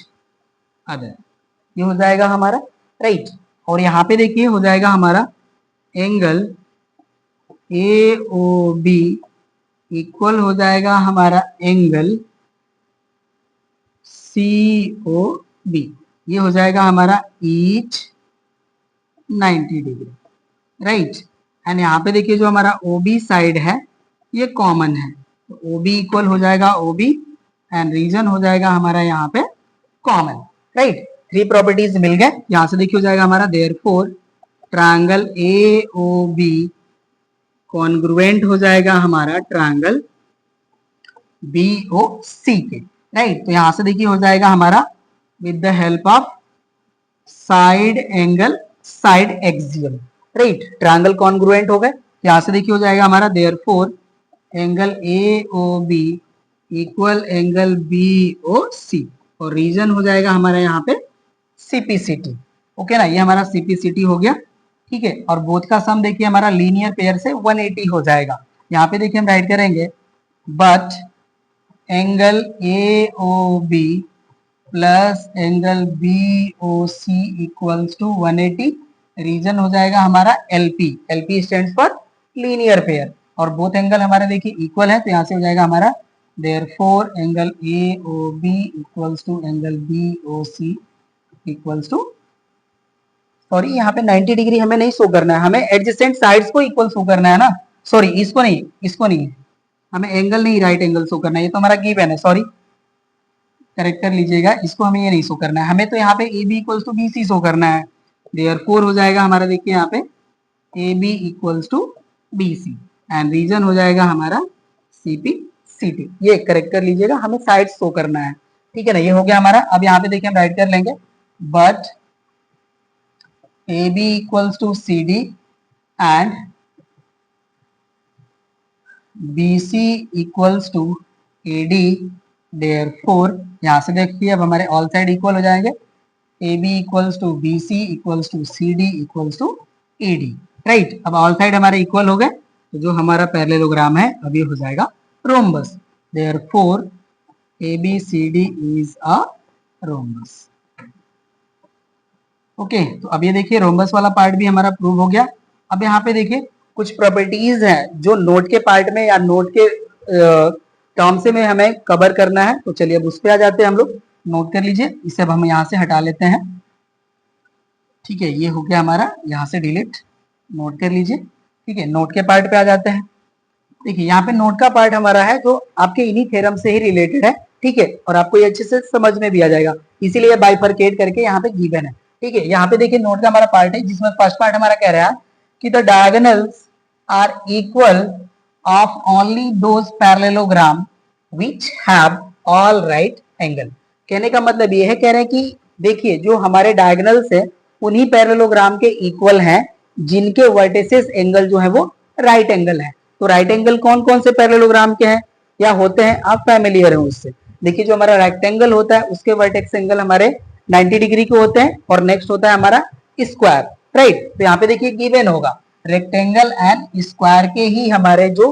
other, ये हो जाएगा हमारा, राइट। और यहाँ पे देखिए हो जाएगा हमारा एंगल AOB इक्वल हो जाएगा हमारा एंगल COB, ये हो जाएगा हमारा ईच 90 डिग्री, राइट। एंड यहाँ पे देखिए जो हमारा OB साइड है ये कॉमन है, तो OB इक्वल हो जाएगा OB एंड रीजन हो जाएगा हमारा यहाँ पे कॉमन, राइट। थ्री प्रॉपर्टीज मिल गए। यहां से देखिए हो जाएगा हमारा देयरफॉर ट्रायंगल AOB कॉन्ग्रुएंट हो जाएगा हमारा ट्रायंगल BOC के, राइट। तो यहां से देखिए हो जाएगा हमारा with the help of side angle side axial, right. Triangle congruent हो गए। यहां से देखिए हो जाएगा हमारा therefore angle AOB equal angle BOC, और रीजन हो जाएगा हमारा यहाँ पे CPCT, ओके ना। ये हमारा CPCT हो गया, ठीक है। और बोथ का सम देखिए हमारा लीनियर पेयर से 180 हो जाएगा। यहाँ पे देखिए हम राइट करेंगे but angle AOB plus angle BOC equals to 180, reason हो जाएगा हमारा LP stands for linear pair, और बोथ एंगल हमारे देखिए इक्वल है, तो यहाँ से हो जाएगा हमारा therefore angle AOB equals to angle BOC equals to, sorry यहाँ पे 90 डिग्री हमें नहीं शो करना है, हमें एडजेसेंट साइड्स को इक्वल शो करना है ना, सॉरी इसको नहीं, हमें एंगल नहीं राइट एंगल शो करना है, ये तो हमारा गिवन है, सॉरी करेक्ट कर लीजिएगा। इसको हमें ये नहीं शो करना है, हमें तो यहाँ पे AB equals to BC show करना है। देयरफॉर हो जाएगा हमारा देखिए यहाँ पे AB equals to BC and reason हो जाएगा हमारा CPCT, ये करेक्ट कर लीजिएगा, हमें साइड शो करना है, ठीक है ना। ये हो गया हमारा। अब यहाँ पे देखिए हम राइट कर लेंगे but AB equals to CD and BC equals to AD, therefore यहाँ से देखिए अब हमारे ऑल साइड इक्वल हो जाएंगे, A B equals to B C equals to C D equals to A D, right. अब ऑल साइड हमारे equal हो गए, तो जो हमारा पैरेललोग्राम है अब ये हो जाएगा rhombus. Therefore A B C D is a rhombus. Okay, तो अब ये देखिए रोम्बस वाला पार्ट भी हमारा प्रूव हो गया। अब यहाँ पे देखिए कुछ प्रॉपर्टीज हैं जो नोट के पार्ट में या नोट के टर्म से में हमें कवर करना है, तो चलिए अब उस पे आ जाते हैं हम लोग। नोट कर लीजिए, इसे अब हम यहाँ से हटा लेते हैं। ठीक है, ये हो गया हमारा, यहाँ से डिलीट, नोट कर लीजिए। ठीक है, नोट के पार्ट पे आ जाते हैं। देखिए यहाँ पे नोट का पार्ट हमारा है जो आपके इन्हीं थ्योरम से ही रिलेटेड है। ठीक है, और आपको ये अच्छे से समझ में भी आ जाएगा, इसीलिए बाइफरकेट करके यहाँ पे गिवन है। ठीक है, यहाँ पे देखिए नोट का हमारा पार्ट है जिसमें फर्स्ट पार्ट हमारा कह रहा है कि the diagonals are equal of only those parallelogram which have all right angle. कहने का मतलब ये है, कह रहे हैं कि देखिए जो हमारे डायगोनल्स है उन्हीं पैरेललोग्राम के इक्वल हैं जिनके वर्टिसेस एंगल जो है वो राइट एंगल है। तो राइट एंगल कौन कौन से पैरेललोग्राम के हैं या होते हैं, आप फैमिलियर हैं उससे। देखिए जो हमारा रेक्टेंगल होता है उसके वर्टेक्स एंगल हमारे 90 डिग्री के होते हैं, और नेक्स्ट होता है हमारा स्क्वायर, राइट। तो यहाँ पे देखिए गिवन होगा रेक्टेंगल एंड स्क्वायर के ही हमारे जो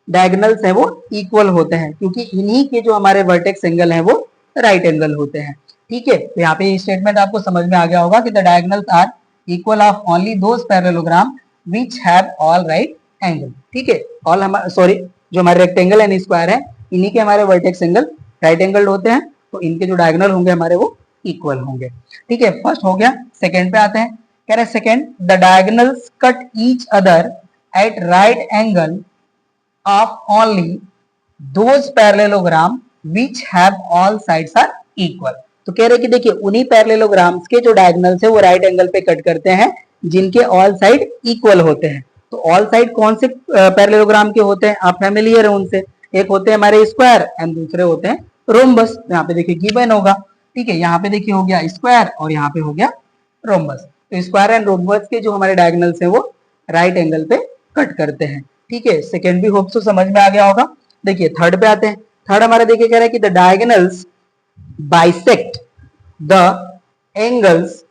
डायगोनल्स है वो इक्वल होते हैं, क्योंकि इन्हीं के जो हमारे वर्टेक्स एंगल है वो राइट एंगल होते हैं। ठीक है, तो यहाँ पे स्टेटमेंट आपको समझ में आ गया होगा कि the diagonals are equal of only those parallelogram which have all right angle. ठीक है, ऑल हमारे सॉरी जो हमारे रेक्टेंगल एंड स्क्वायर है इन्हीं के हमारे वर्टेक्स एंगल राइट एंगल होते हैं, तो इनके जो डायगोनल होंगे हमारे वो इक्वल होंगे। ठीक है, फर्स्ट हो गया। सेकंड पे आते हैं, कह रहे हैं second the diagonals cut each other at right angle of only those parallelogram which have all sides are equal. तो कह रहे हैं कि देखिए उन्हीं पैरेललोग्राम्स के जो डायगोनल्स है वो राइट एंगल पे कट करते हैं जिनके ऑल साइड इक्वल होते हैं। तो ऑल साइड कौन से पैरेललोग्राम के होते हैं, आप फैमिलियर है उनसे। एक होते हैं हमारे स्क्वायर एंड दूसरे होते हैं रोम्बस। यहाँ पे देखिए गिवन होगा। ठीक है, यहाँ पे देखिए हो गया स्क्वायर और यहाँ पे हो गया रोम्बस। तो स्क्वायर एंड रोम्बस के जो हमारे डायगोनल्स हैं वो राइट एंगल पे कट करते हैं। ठीक है, सेकेंड भी होप सो समझ में आ गया होगा। देखिए थर्ड पे आते हैं। थर्ड हमारे देखिए कह रहा है कि the diagonals bisect the angles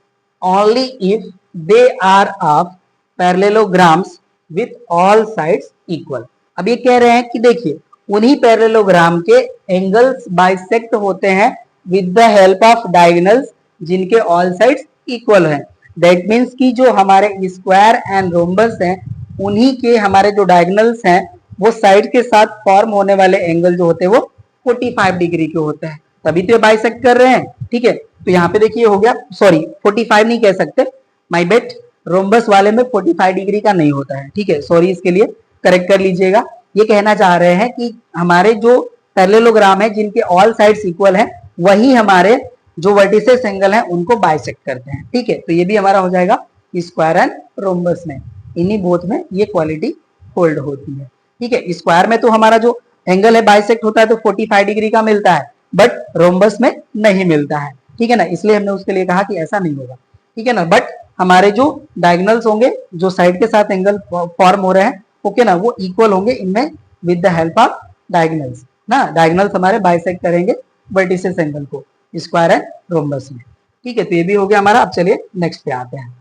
only if they are of parallelograms with all sides equal. अब ये कह रहे हैं कि देखिए उन्हीं पैरेललोग्राम के एंगल्स बाइसेक्ट होते हैं with the help of diagonals जिनके ऑल साइड्स इक्वल हैं। दैट मीन्स कि जो हमारे स्क्वायर एंड रोम्बस हैं उन्हीं के हमारे जो डायगोनल्स हैं वो साइड के साथ फॉर्म होने वाले एंगल जो होते हैं वो 45 डिग्री के होते हैं, तभी तो बाइसेक्ट कर रहे हैं। ठीक है, तो यहाँ पे देखिए हो गया, सॉरी 45 नहीं कह सकते, माय बेट, रोम्बस वाले में 45 डिग्री का नहीं होता है। ठीक है, सॉरी इसके लिए, करेक्ट कर लीजिएगा। ये कहना चाह रहे हैं कि हमारे जो पैरेललोग्राम है जिनके ऑल साइड्स इक्वल है वही हमारे जो वर्टिसेस एंगल हैं उनको बाइसेक्ट करते हैं। ठीक है, तो ये भी हमारा हो जाएगा स्क्वायर एंड रोम्बस में, इन्हीं बोथ में ये क्वालिटी होल्ड होती है। ठीक है, स्क्वायर में तो हमारा जो एंगल है बाइसेक्ट होता है तो 45 डिग्री का मिलता है, बट रोम्बस में नहीं मिलता है। ठीक है ना, इसलिए हमने उसके लिए कहा कि ऐसा नहीं होगा। ठीक है ना, बट हमारे जो डायगोनल्स होंगे जो साइड के साथ एंगल फॉर्म हो रहे हैं, ओके ना, वो इक्वल होंगे इनमें with the help of diagonals ना। डायगोनल्स हमारे बाइसेक्ट करेंगे वर्टिसेस एंगल को स्क्वायर एंड रोम्बस में। ठीक है, तो ये भी हो गया हमारा। अब चलिए नेक्स्ट पे आते हैं।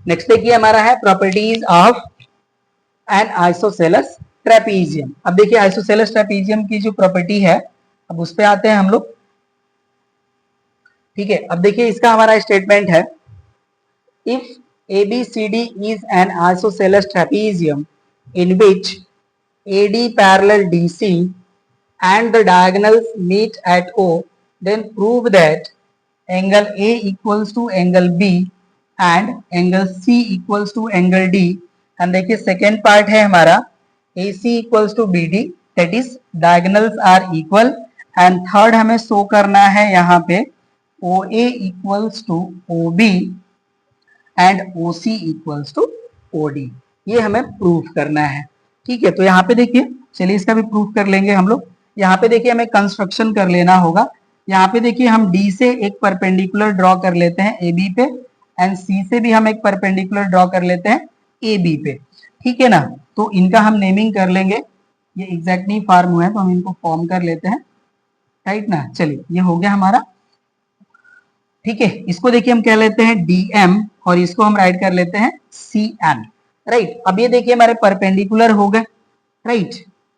नेक्स्ट देखिए हमारा है properties of N isosceles trapezium. अब देखिए आइसोसेलेस ट्रेपीजियम की जो प्रॉपर्टी है अब उस पे आते हैं हम लोग। ठीक है, अब देखिए इसका हमारा स्टेटमेंट है, if ABCD is an isosceles trapezium in which AD parallel DC and the diagonals meet at O, then prove that angle A equals to angle B and angle C equals to angle D। And देखिए second part है हमारा AC equals to BD, that is diagonals are equal। And third हमें show करना है यहाँ पे OA equals to OB and OC equals to OD, ये हमें प्रूफ करना है। ठीक है, तो यहाँ पे देखिए, चलिए इसका भी प्रूफ कर लेंगे हम लोग। यहाँ पे देखिए हमें कंस्ट्रक्शन कर लेना होगा। यहाँ पे देखिए हम D से एक परपेंडिकुलर ड्रॉ कर लेते हैं AB पे, एंड C से भी हम एक परपेंडिकुलर ड्रॉ कर लेते हैं AB पे। ठीक है ना, तो इनका हम नेमिंग कर लेंगे। ये एग्जैक्ट नहीं फॉर्म हुआ है तो हम इनको फॉर्म कर लेते हैं, राइट ना। चलिए ये हो गया हमारा ठीक है, इसको देखिए हम कह लेते हैं DM और इसको हम राइट कर लेते हैं CN, राइट। अब ये देखिए हमारे परपेंडिकुलर हो गए, राइट।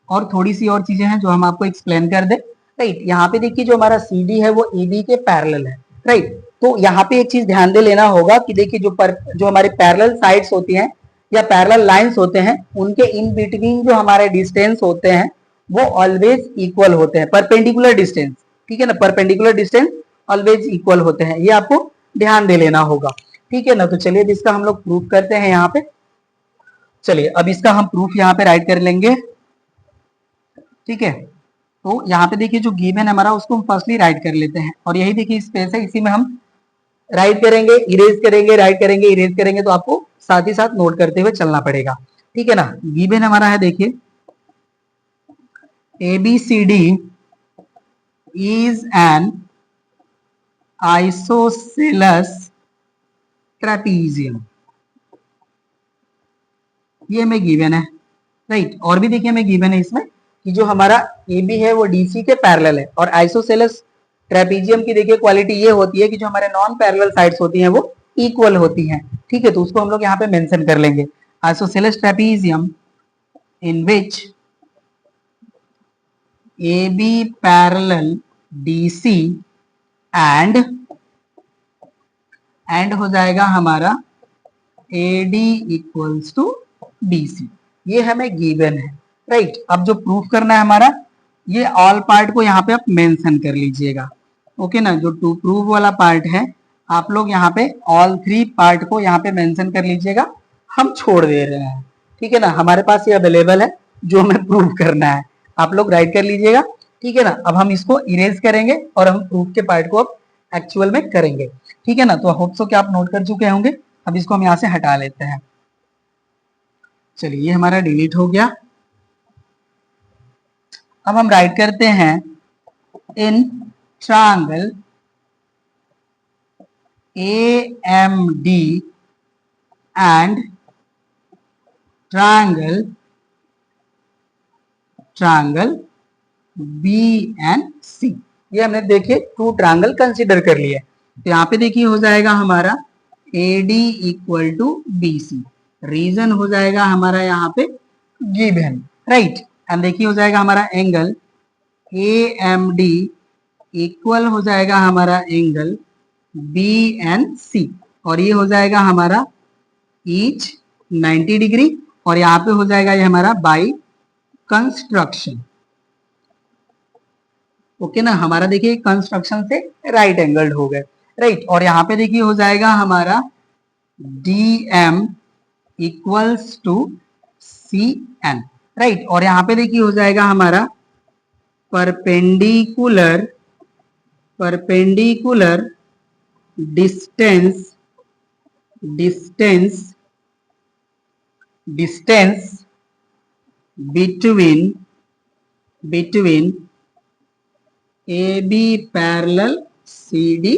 और थोड़ी सी और चीजें हैं जो हम आपको एक्सप्लेन कर दे, राइट। यहाँ पे देखिए जो हमारा CD है वो AB के पैरेलल है, राइट। तो यहाँ पे एक चीज ध्यान दे लेना होगा कि देखिए जो हमारे पैरेलल साइड्स होती हैं या पैरेलल लाइंस होते हैं, उनके इन बिटवीन जो हमारे डिस्टेंस होते हैं वो ऑलवेज इक्वल होते हैं, परपेंडिकुलर डिस्टेंस, ठीक है ना, परपेंडिकुलर डिस्टेंस ऑलवेज इक्वल होते हैं, ये आपको ध्यान दे लेना होगा, ठीक है ना। तो चलिए इसका हम लोग प्रूफ करते हैं यहाँ पे। चलिए अब इसका हम प्रूफ यहाँ पे राइट कर लेंगे, ठीक है। तो यहाँ पे देखिए जो गिवन है हमारा उसको हम फर्स्टली राइट कर लेते हैं, और यही देखिए स्पेस है, इसी में हम राइट करेंगे, इरेज करेंगे, राइट करेंगे, इरेज करेंगे, तो आपको साथ ही साथ नोट करते हुए चलना पड़ेगा, ठीक है ना। गिवन हमारा है देखिए ABCD is an isosceles trapezium, ये हमें गिवन है, राइट। और भी देखिए हमें गिवन है इसमें कि जो हमारा AB है वो DC के पैरेलल है, और आइसोसेलेस ट्रेपीजियम की देखिए क्वालिटी ये होती है कि जो हमारे नॉन पैरेलल साइड्स होती हैं वो इक्वल होती हैं, ठीक है। तो उसको हम लोग यहाँ पे मेंशन कर लेंगे, isosceles trapezium in which AB parallel DC and हो जाएगा हमारा AD इक्वल्स टू BC, ये हमें गिवन है, राइट। अब जो प्रूफ करना है हमारा, ये ऑल पार्ट को यहाँ पे आप मेंशन कर लीजिएगा, ओके ना। जो टू प्रूव वाला पार्ट है आप लोग यहाँ पे ऑल 3 पार्ट को यहाँ पे मेंशन कर लीजिएगा, हम छोड़ दे रहे हैं, ठीक है ना। हमारे पास ये अवेलेबल है जो हमें प्रूव करना है, आप लोग राइट कर लीजिएगा, ठीक है ना। अब हम इसको इरेज करेंगे और हम प्रूफ के पार्ट को अब एक्चुअल में करेंगे, ठीक है ना। तो होप सो कि आप नोट कर चुके होंगे। अब इसको हम यहाँ से हटा लेते हैं, चलिए ये हमारा डिलीट हो गया। अब हम राइट करते हैं in triangle AMD and triangle BNC, ये हमने देखिए 2 ट्रायंगल कंसीडर कर लिए। तो यहाँ पे देखिए हो जाएगा हमारा AD equal to BC, reason हो जाएगा हमारा यहाँ पे गिवन, राइट। एंड देखिए हो जाएगा हमारा एंगल AMD इक्वल हो जाएगा हमारा एंगल BNC, और ये हो जाएगा हमारा ईच 90 डिग्री, और यहाँ पे हो जाएगा ये हमारा बाई कंस्ट्रक्शन, ओके ना। हमारा देखिए कंस्ट्रक्शन से राइट एंगल्ड हो गए, राइट। और यहाँ पे देखिए हो जाएगा हमारा DM equals to CN, right. और यहाँ पे देखिए हो जाएगा हमारा perpendicular distance between AB parallel CD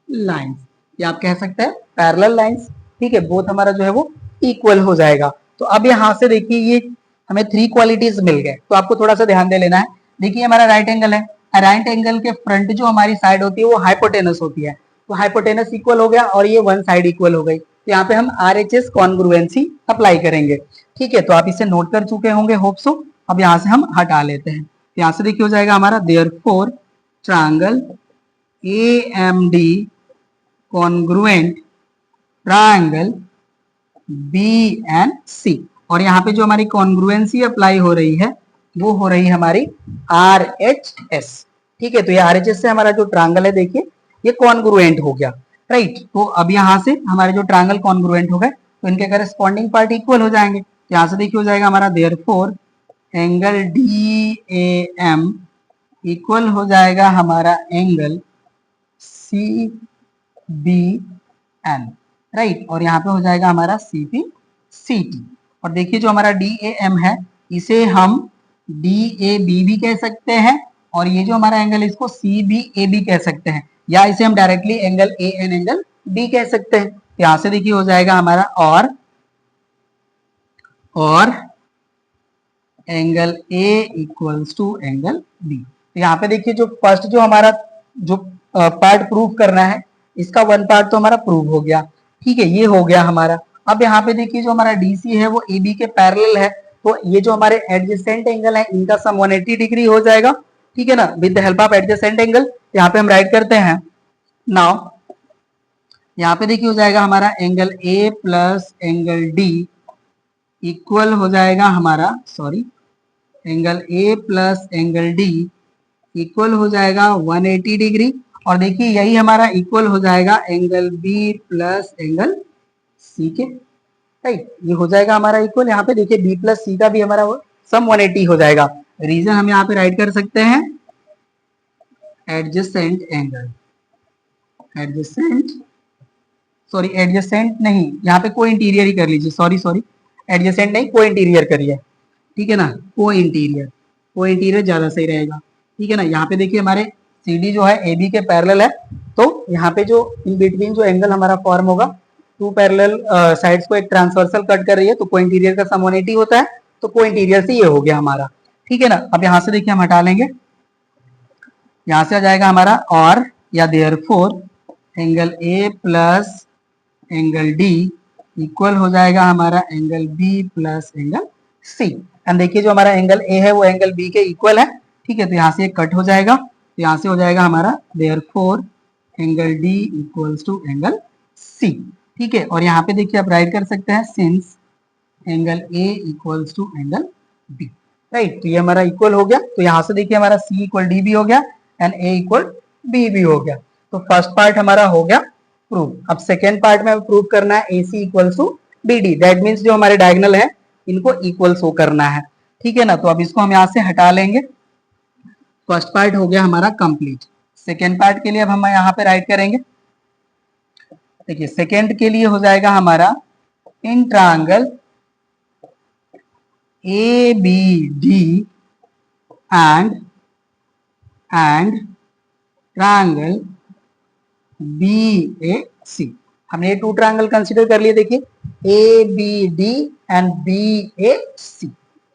lines, ये आप कह सकते हैं पैरेलल लाइंस, ठीक है। बोथ हमारा जो है वो इक्वल हो जाएगा। तो अब यहाँ से देखिए ये हमें 3 क्वालिटीज मिल गए, तो आपको थोड़ा सा ध्यान दे लेना है। देखिए हमारा राइट एंगल है, राइट एंगल के फ्रंट जो हमारी साइड होती है वो हाइपोटेनस होती है, तो हाइपोटेनस इक्वल हो गया और ये वन साइड इक्वल हो गई। तो यहाँ पे हम RHS कॉन्ग्रुएंसी अप्लाई करेंगे, ठीक है। तो आप इसे नोट कर चुके होंगे होप सो। अब यहाँ से हम हटा लेते हैं, यहाँ से देखिए हो जाएगा हमारा therefore triangle AMD congruent triangle BNC, और यहाँ पे जो हमारी कॉन्ग्रुएंसी अप्लाई हो रही है वो हो रही है हमारी RHS, ठीक है। तो ये RHS से हमारा जो ट्रायंगल है देखिए ये कॉन्ग्रुएंट हो गया, राइट। तो अब यहाँ से हमारे जो ट्रायंगल कॉन्ग्रुएंट हो गए तो इनके करस्पॉन्डिंग पार्ट इक्वल हो जाएंगे। यहाँ से देखिए हो जाएगा हमारा देयरफॉर एंगल DAM इक्वल हो जाएगा हमारा एंगल CBN, राइट। और यहाँ पे हो जाएगा हमारा CPCT, और देखिए जो हमारा DAM है इसे हम DAB भी कह सकते हैं, और ये जो हमारा एंगल इसको CBA कह सकते हैं, या इसे हम directly angle AN angle B कह सकते हैं। यहाँ से देखिए हो जाएगा हमारा और angle A equals to angle B। तो यहाँ पे देखिए जो फर्स्ट जो हमारा जो पार्ट प्रूफ करना है इसका वन पार्ट तो हमारा प्रूव हो गया। ठीक है, ये हो गया हमारा। अब यहाँ पे देखिए जो हमारा डीसी है वो एबी के पैरेलल है, तो ये जो हमारे एडजेसेंट एंगल है इनका सम 180 डिग्री हो जाएगा। ठीक है ना, with the help of adjacent angle. यहाँ पे हम राइट करते हैं नाउ। यहाँ पे देखिए हो जाएगा हमारा angle A plus angle D equal हो जाएगा हमारा, sorry, angle A plus angle D equal हो जाएगा 180 डिग्री। और देखिए यही हमारा इक्वल हो जाएगा angle B plus angle C के। राइट, ये हो जाएगा हमारा इक्वल। यहाँ पे देखिए बी प्लस सी का भी हमारा सम 180 हो जाएगा। रीजन हम यहाँ पे राइट कर सकते हैं adjacent angle, adjacent, sorry adjacent नहीं, यहाँ पे को इंटीरियर ही कर लीजिए, सॉरी सॉरी, एडजेसेंट नहीं को इंटीरियर करिए। ठीक है ना, को इंटीरियर, को इंटीरियर ज्यादा सही रहेगा। ठीक है ना, यहाँ पे देखिए हमारे CD जो है AB के पैरेलल है, तो यहाँ पे जो इन बिटवीन जो एंगल हमारा फॉर्म होगा, टू पैरेलल साइड्स को एक ट्रांसवर्सल कट कर रही है, तो को इंटीरियर का सम 180 होता है, तो को इंटीरियर से ये हो गया हमारा। ठीक है ना, अब यहाँ से देखिए हम हटा लेंगे, यहाँ से आ जाएगा हमारा और या therefore angle A plus angle D equal हो जाएगा हमारा angle B plus angle C. And देखिए जो हमारा एंगल ए है वो एंगल बी के इक्वल है। ठीक है, तो यहाँ से कट हो जाएगा, तो यहाँ से हो जाएगा हमारा therefore angle D equals to angle C. ठीक है, और यहाँ पे देखिए आप राइट कर सकते हैं since angle A equals to angle B. Right, तो ये हमारा इक्वल हो गया। तो यहाँ से देखिए हमारा सी इक्वल डी भी हो गया एंड ए इक्वल बी भी हो गया। तो फर्स्ट पार्ट हमारा हो गया प्रूव। अब सेकेंड पार्ट में प्रूव करना है AC equals to BD, that means जो हमारे डायगोनल है इनको इक्वल शो करना है। ठीक है ना, तो अब इसको हम यहाँ से हटा लेंगे। फर्स्ट पार्ट हो गया हमारा कंप्लीट। सेकेंड पार्ट के लिए अब हम यहाँ पे राइट करेंगे। देखिए सेकेंड के लिए हो जाएगा हमारा in triangle ABD and triangle BAC। हमने ये टू ट्रायंगल कंसीडर कर लिए। देखिए ABD एंड BAC।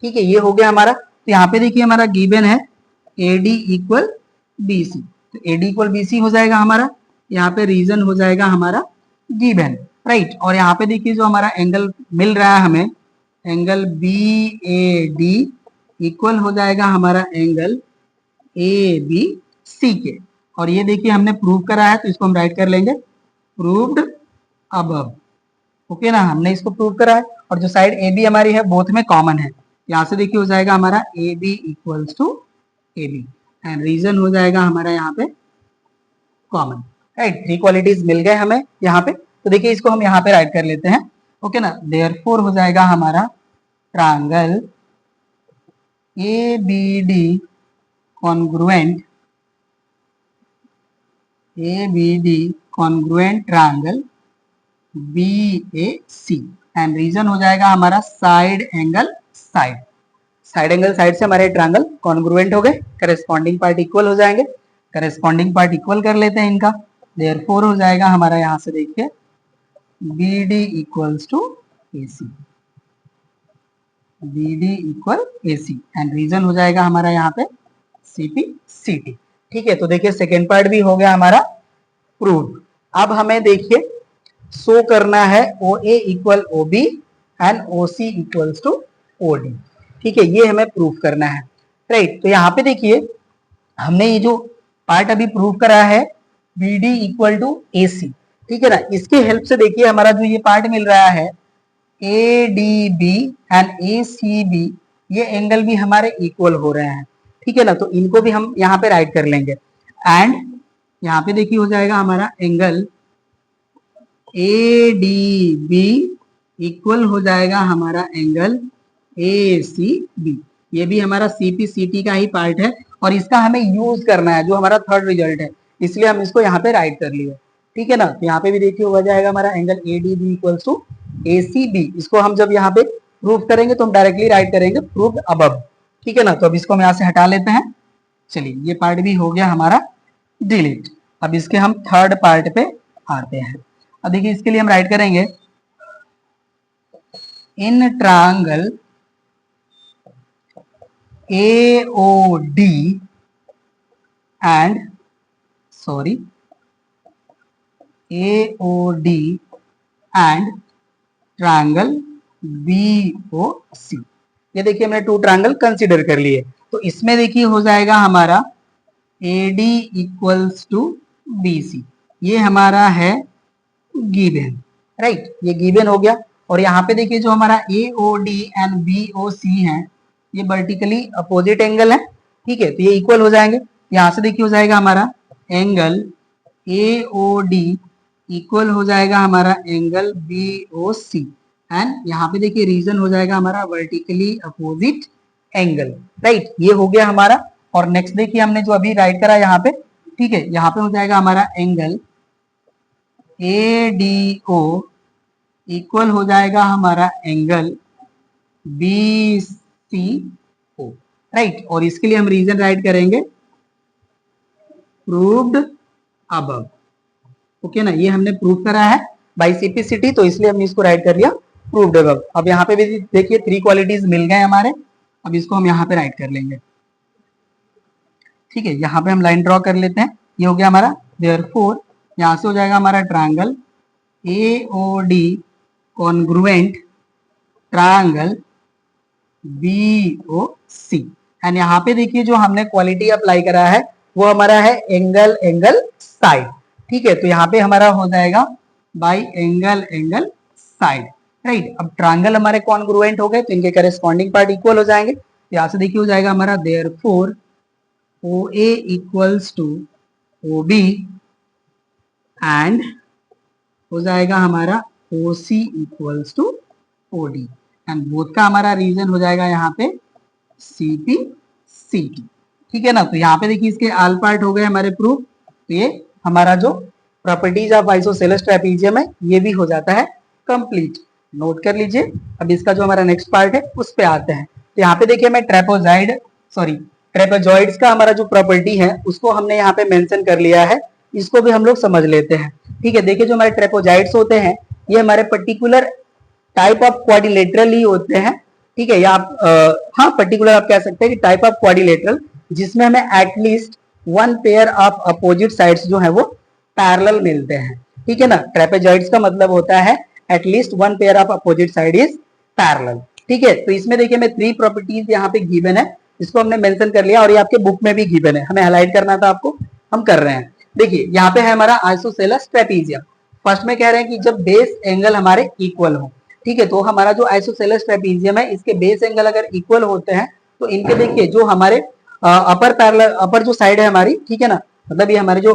ठीक है, ये हो गया हमारा। तो यहाँ पे देखिए हमारा गिवन है AD इक्वल BC, तो AD इक्वल BC हो जाएगा हमारा। यहाँ पे रीजन हो जाएगा हमारा गिवन। राइट, और यहाँ पे देखिए जो हमारा एंगल मिल रहा है हमें, एंगल BAD इक्वल हो जाएगा हमारा एंगल ABC के। और ये देखिए हमने प्रूव करा है, तो इसको हम राइट कर लेंगे प्रूव्ड अबव। ओके ना, हमने इसको प्रूव करा है, और जो साइड AB हमारी है बोथ में कॉमन है। यहाँ से देखिए हो जाएगा हमारा AB equals to AB and reason हो जाएगा हमारा यहाँ पे कॉमन। राइट, थ्री क्वालिटीज मिल गए हमें यहाँ पे। तो देखिए इसको हम यहाँ पे राइट कर लेते हैं। ओके ना, देयरफॉर हो जाएगा हमारा triangle ABD congruent ABD congruent triangle BAC and reason हो जाएगा हमारा side angle side. Side angle side से हमारे ट्रायंगल कॉन्ग्रुएंट हो गए, करेस्पॉन्डिंग पार्ट इक्वल हो जाएंगे। करेस्पॉन्डिंग पार्ट इक्वल कर लेते हैं इनका। देयरफॉर हो जाएगा हमारा यहाँ से देखिए BD equals to AC, BD equal AC and reason हो जाएगा हमारा यहाँ पे CP CT। ठीक है, तो देखिए सेकेंड पार्ट भी हो गया हमारा प्रूव। अब हमें देखिए शो करना है OA equal OB and OC equals to OD। ठीक है, ये हमें प्रूव करना है। राइट, तो यहाँ पे देखिए हमने ये जो पार्ट अभी प्रूव करा है BD इक्वल टू AC। ठीक है ना, इसके हेल्प से देखिए हमारा जो ये पार्ट मिल रहा है ADB एंड ACB, ये एंगल भी हमारे इक्वल हो रहे हैं। ठीक है ना, तो इनको भी हम यहाँ पे राइट कर लेंगे। एंड यहाँ पे देखिए हो जाएगा हमारा एंगल ADB इक्वल हो जाएगा हमारा एंगल ACB। ये भी हमारा CP CT का ही पार्ट है, और इसका हमें यूज करना है, जो हमारा थर्ड रिजल्ट है, इसलिए हम इसको यहाँ पे राइट कर लिए। ठीक है ना, तो यहाँ पे भी देखिए हो जाएगा हमारा angle ADB equals to ACB। इसको हम जब यहाँ पे प्रूव करेंगे तो हम डायरेक्टली राइट करेंगे प्रूव्ड अबव। ठीक है ना, तो अब इसको हम यहाँ से हटा लेते हैं। चलिए ये पार्ट भी हो गया हमारा डिलीट। अब इसके हम थर्ड पार्ट पे आते हैं। अब देखिए इसके लिए हम राइट करेंगे in triangle AOD and AOD and triangle BOC। ये देखिए हमने टू ट्रायंगल कंसीडर कर लिए। तो इसमें देखिए हो जाएगा हमारा AD इक्वल्स टू BC, ये हमारा है गिवन, राइट, ये गिवन हो गया। और यहाँ पे देखिए जो हमारा AOD एंड BOC है ये वर्टिकली अपोजिट एंगल है, ठीक है, तो ये इक्वल हो जाएंगे। यहाँ से देखिए हो जाएगा हमारा एंगल AOD इक्वल हो जाएगा हमारा एंगल BOC एंड यहाँ पे देखिए रीजन हो जाएगा हमारा वर्टिकली अपोजिट एंगल, राइट, ये हो गया हमारा। और नेक्स्ट देखिए हमने जो अभी राइट करा यहाँ पे, ठीक है, यहाँ पे हो जाएगा हमारा एंगल ADO इक्वल हो जाएगा हमारा एंगल BCO, राइट। और इसके लिए हम रीजन राइट करेंगे प्रूव्ड अबव, ओके ना, ये हमने प्रूव करा है बाय सिंप्लिसिटी, तो इसलिए हमने इसको राइट कर लिया प्रूव्ड अबव। अब यहाँ पे भी देखिए थ्री क्वालिटीज मिल गए हमारे, अब इसको हम यहाँ पे राइट कर लेंगे, ठीक है। यहाँ पे हम लाइन ड्रॉ कर लेते हैं, ये हो गया हमारा देयरफॉर यहाँ से हो जाएगा हमारा triangle AOD congruent triangle BOC and यहाँ पे देखिए जो हमने क्वालिटी अप्लाई करा है वो हमारा है एंगल एंगल साइड, ठीक है, तो यहाँ पे हमारा हो जाएगा bye angle angle side, right. अब ट्रायंगल हमारे कॉन्ग्रुएंट हो गए तो इनके करेस्पॉन्डिंग पार्ट इक्वल हो जाएंगे, तो यहाँ से देखिए हो जाएगा हमारा therefore OA equals to OB and हो जाएगा हमारा OC equals to OD and both का हमारा रीजन हो जाएगा यहाँ पे CP CT, ठीक है ना। तो यहाँ पे देखिए इसके आल पार्ट हो गए हमारे प्रूफ, तो ये हमारा जो प्रॉपर्टीज ऑफ आइसोसेलेस ट्रेपीजियम है ये भी हो जाता है कंप्लीट, नोट कर लीजिए। अब इसका जो हमारा नेक्स्ट पार्ट है उस पे आते हैं। तो यहाँ पे देखिए मैं ट्रेपेजॉइड्स का हमारा जो प्रॉपर्टी है उसको हमने यहाँ पे मेंशन कर लिया है, इसको भी हम लोग समझ लेते हैं, ठीक है। देखिए जो हमारे ट्रेपेजॉइड्स होते हैं ये हमारे पर्टिकुलर टाइप ऑफ क्वाड्रिलेटरल ही होते हैं, ठीक है, या आप हाँ पर्टिकुलर आप कह सकते हैं कि टाइप ऑफ क्वाड्रिलेटरल जिसमें हमें at least one pair of opposite sides जो है वो पैरेलल मिलते हैं, ठीक है ना। ट्रेपेजॉइड्स का मतलब होता है at least one pair of opposite side is parallel, ठीक है। तो इसमें देखिए मैं थ्री प्रॉपर्टीज यहाँ पे गिवन है, इसको हमने मेंशन कर लिया और ये आपके बुक में भी गिवन है, हमें हाईलाइट करना था आपको, हम कर रहे हैं। देखिए यहाँ पे है हमारा आइसोसेलेस ट्रेपीजियम, फर्स्ट में कह रहे हैं कि जब बेस एंगल हमारे इक्वल हो, ठीक है, तो हमारा जो आइसोसेलेस ट्रेपीजियम है इसके बेस एंगल अगर इक्वल होते हैं तो इनके देखिए जो हमारे अपर जो साइड है हमारी, ठीक है ना, मतलब ये हमारे जो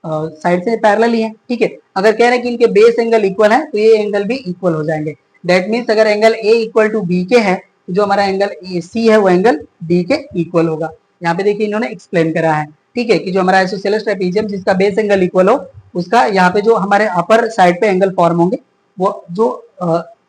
साइड से पैरेलल ही है, ठीक है। अगर कह रहे हैं कि इनके बेस एंगल इक्वल है तो ये एंगल भी इक्वल हो जाएंगे, दैट मीन्स अगर angle A equal to B के है तो जो हमारा एंगल AC है वो एंगल D के इक्वल होगा। यहाँ पे देखिए इन्होंने एक्सप्लेन करा है, ठीक है, कि जो हमारा आइसोसेलेस ट्रेपीजियम जिसका बेस एंगल इक्वल हो उसका यहाँ पे जो हमारे अपर साइड पे एंगल फॉर्म होंगे वो जो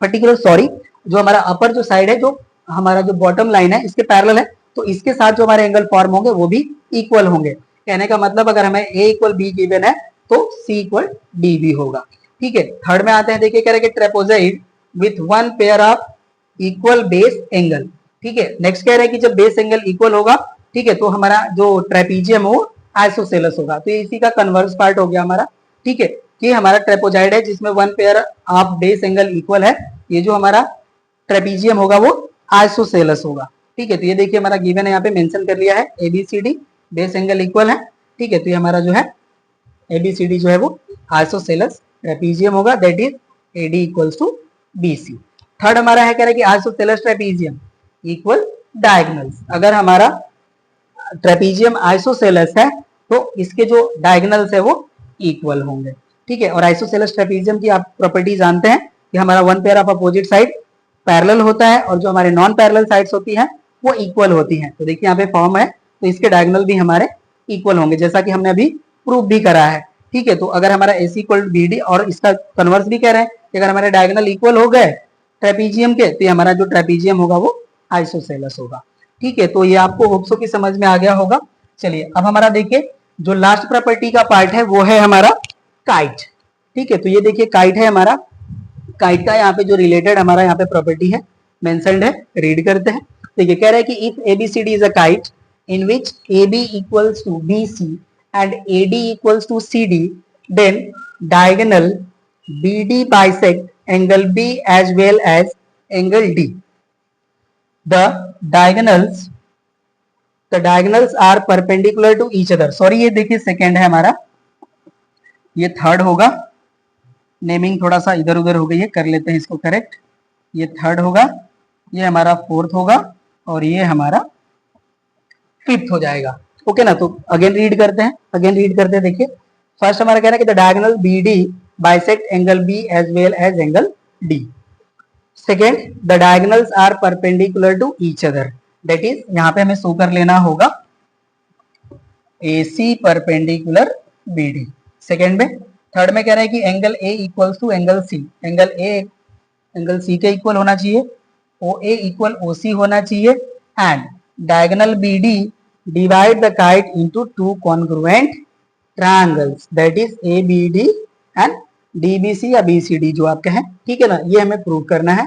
जो हमारा अपर जो साइड है जो हमारा जो बॉटम लाइन है इसके पैरेलल है तो इसके साथ जो हमारे एंगल फॉर्म होंगे वो भी इक्वल होंगे। कहने का मतलब अगर हमें A इक्वल B गिवन है तो C इक्वल D भी होगा, ठीक है। थर्ड में आते हैं, देखिए कह रहे हैं कि trapezoid with one pair of equal base angle, ठीक है। नेक्स्ट कह रहे हैं कि जब बेस एंगल इक्वल होगा, ठीक है, तो हमारा जो ट्रेपीजियम हो आइसोसेलेस होगा, तो इसी का कन्वर्स पार्ट हो गया हमारा, ठीक है, कि हमारा ट्रेपेजॉइड है जिसमें one pair of base angle equal है, ये जो हमारा ट्रेपीजियम होगा वो आइसोसेलेस होगा, ठीक है। तो ये देखिए हमारा गिवन है, यहाँ पे मेंशन कर लिया है ABCD बेस एंगल इक्वल है, ठीक है, तो ये हमारा जो है ABCD जो है वो आइसोसेलेस ट्रेपीजियम होगा, that is AD equals to BC। Third हमारा है कह रहे हैं कि आइसोसेलेस ट्रेपीजियम इक्वल डायगोनल्स, अगर हमारा ट्रेपीजियम आइसोसेलेस है तो इसके जो डायगोनल्स है वो इक्वल होंगे, ठीक है। और आइसोसेलेस ट्रेपीजियम की आप प्रॉपर्टी जानते हैं कि हमारा one pair of opposite side parallel होता है और जो हमारे नॉन पैरेलल साइड्स होती हैं वो इक्वल होती हैं। तो देखिए यहाँ पे फॉर्म है तो इसके डायगोनल भी हमारे इक्वल होंगे, जैसा कि हमने अभी प्रूफ भी करा है, ठीक है। तो अगर हमारा AC इक्वल BD और इसका कन्वर्स भी कह रहे हैं कि अगर हमारे डायगोनल इक्वल हो गए ट्रेपीजियम के तो हमारा जो ट्रेपीजियम होगा वो आइसोसेलेस होगा, ठीक है। तो ये आपको होप्सो की समझ में आ गया होगा। चलिए अब हमारा देखिए जो लास्ट प्रॉपर्टी का पार्ट है वो है हमारा काइट, ठीक है। तो ये देखिए काइट है हमारा, काइट का यहाँ पे जो रिलेटेड हमारा यहाँ पे प्रॉपर्टी है मेंशन्ड है, रीड करते हैं। देखिए कह रहा है कि if ABCD is a kite in which AB equals to BC and AD equals to CD then diagonal BD bisect angle B as well as angle D. The diagonals the diagonals are perpendicular to each other. Sorry ये देखिए second है हमारा, ये third होगा, naming थोड़ा सा इधर उधर हो गई है, कर लेते हैं इसको करेक्ट। ये थर्ड होगा, ये हमारा फोर्थ होगा और ये हमारा फिफ्थ हो जाएगा। ओके ना, तो अगेन रीड करते हैं, देखिए फर्स्ट हमारा कह रहा है कि the diagonal BD bisect angle B as well as angle D। Second, the diagonals are perpendicular to each other, that is यहाँ पे हमें शो कर लेना होगा AC परपेंडिकुलर BD। सेकेंड में, थर्ड में कह रहा है कि angle A equals to angle C, angle A angle C के इक्वल होना चाहिए, OA इक्वल OC होना चाहिए, and diagonal BD divide the kite into two congruent triangles, that is ABD and DBC या BCD जो आप कहें, ठीक है ना। ये हमें प्रूव करना है,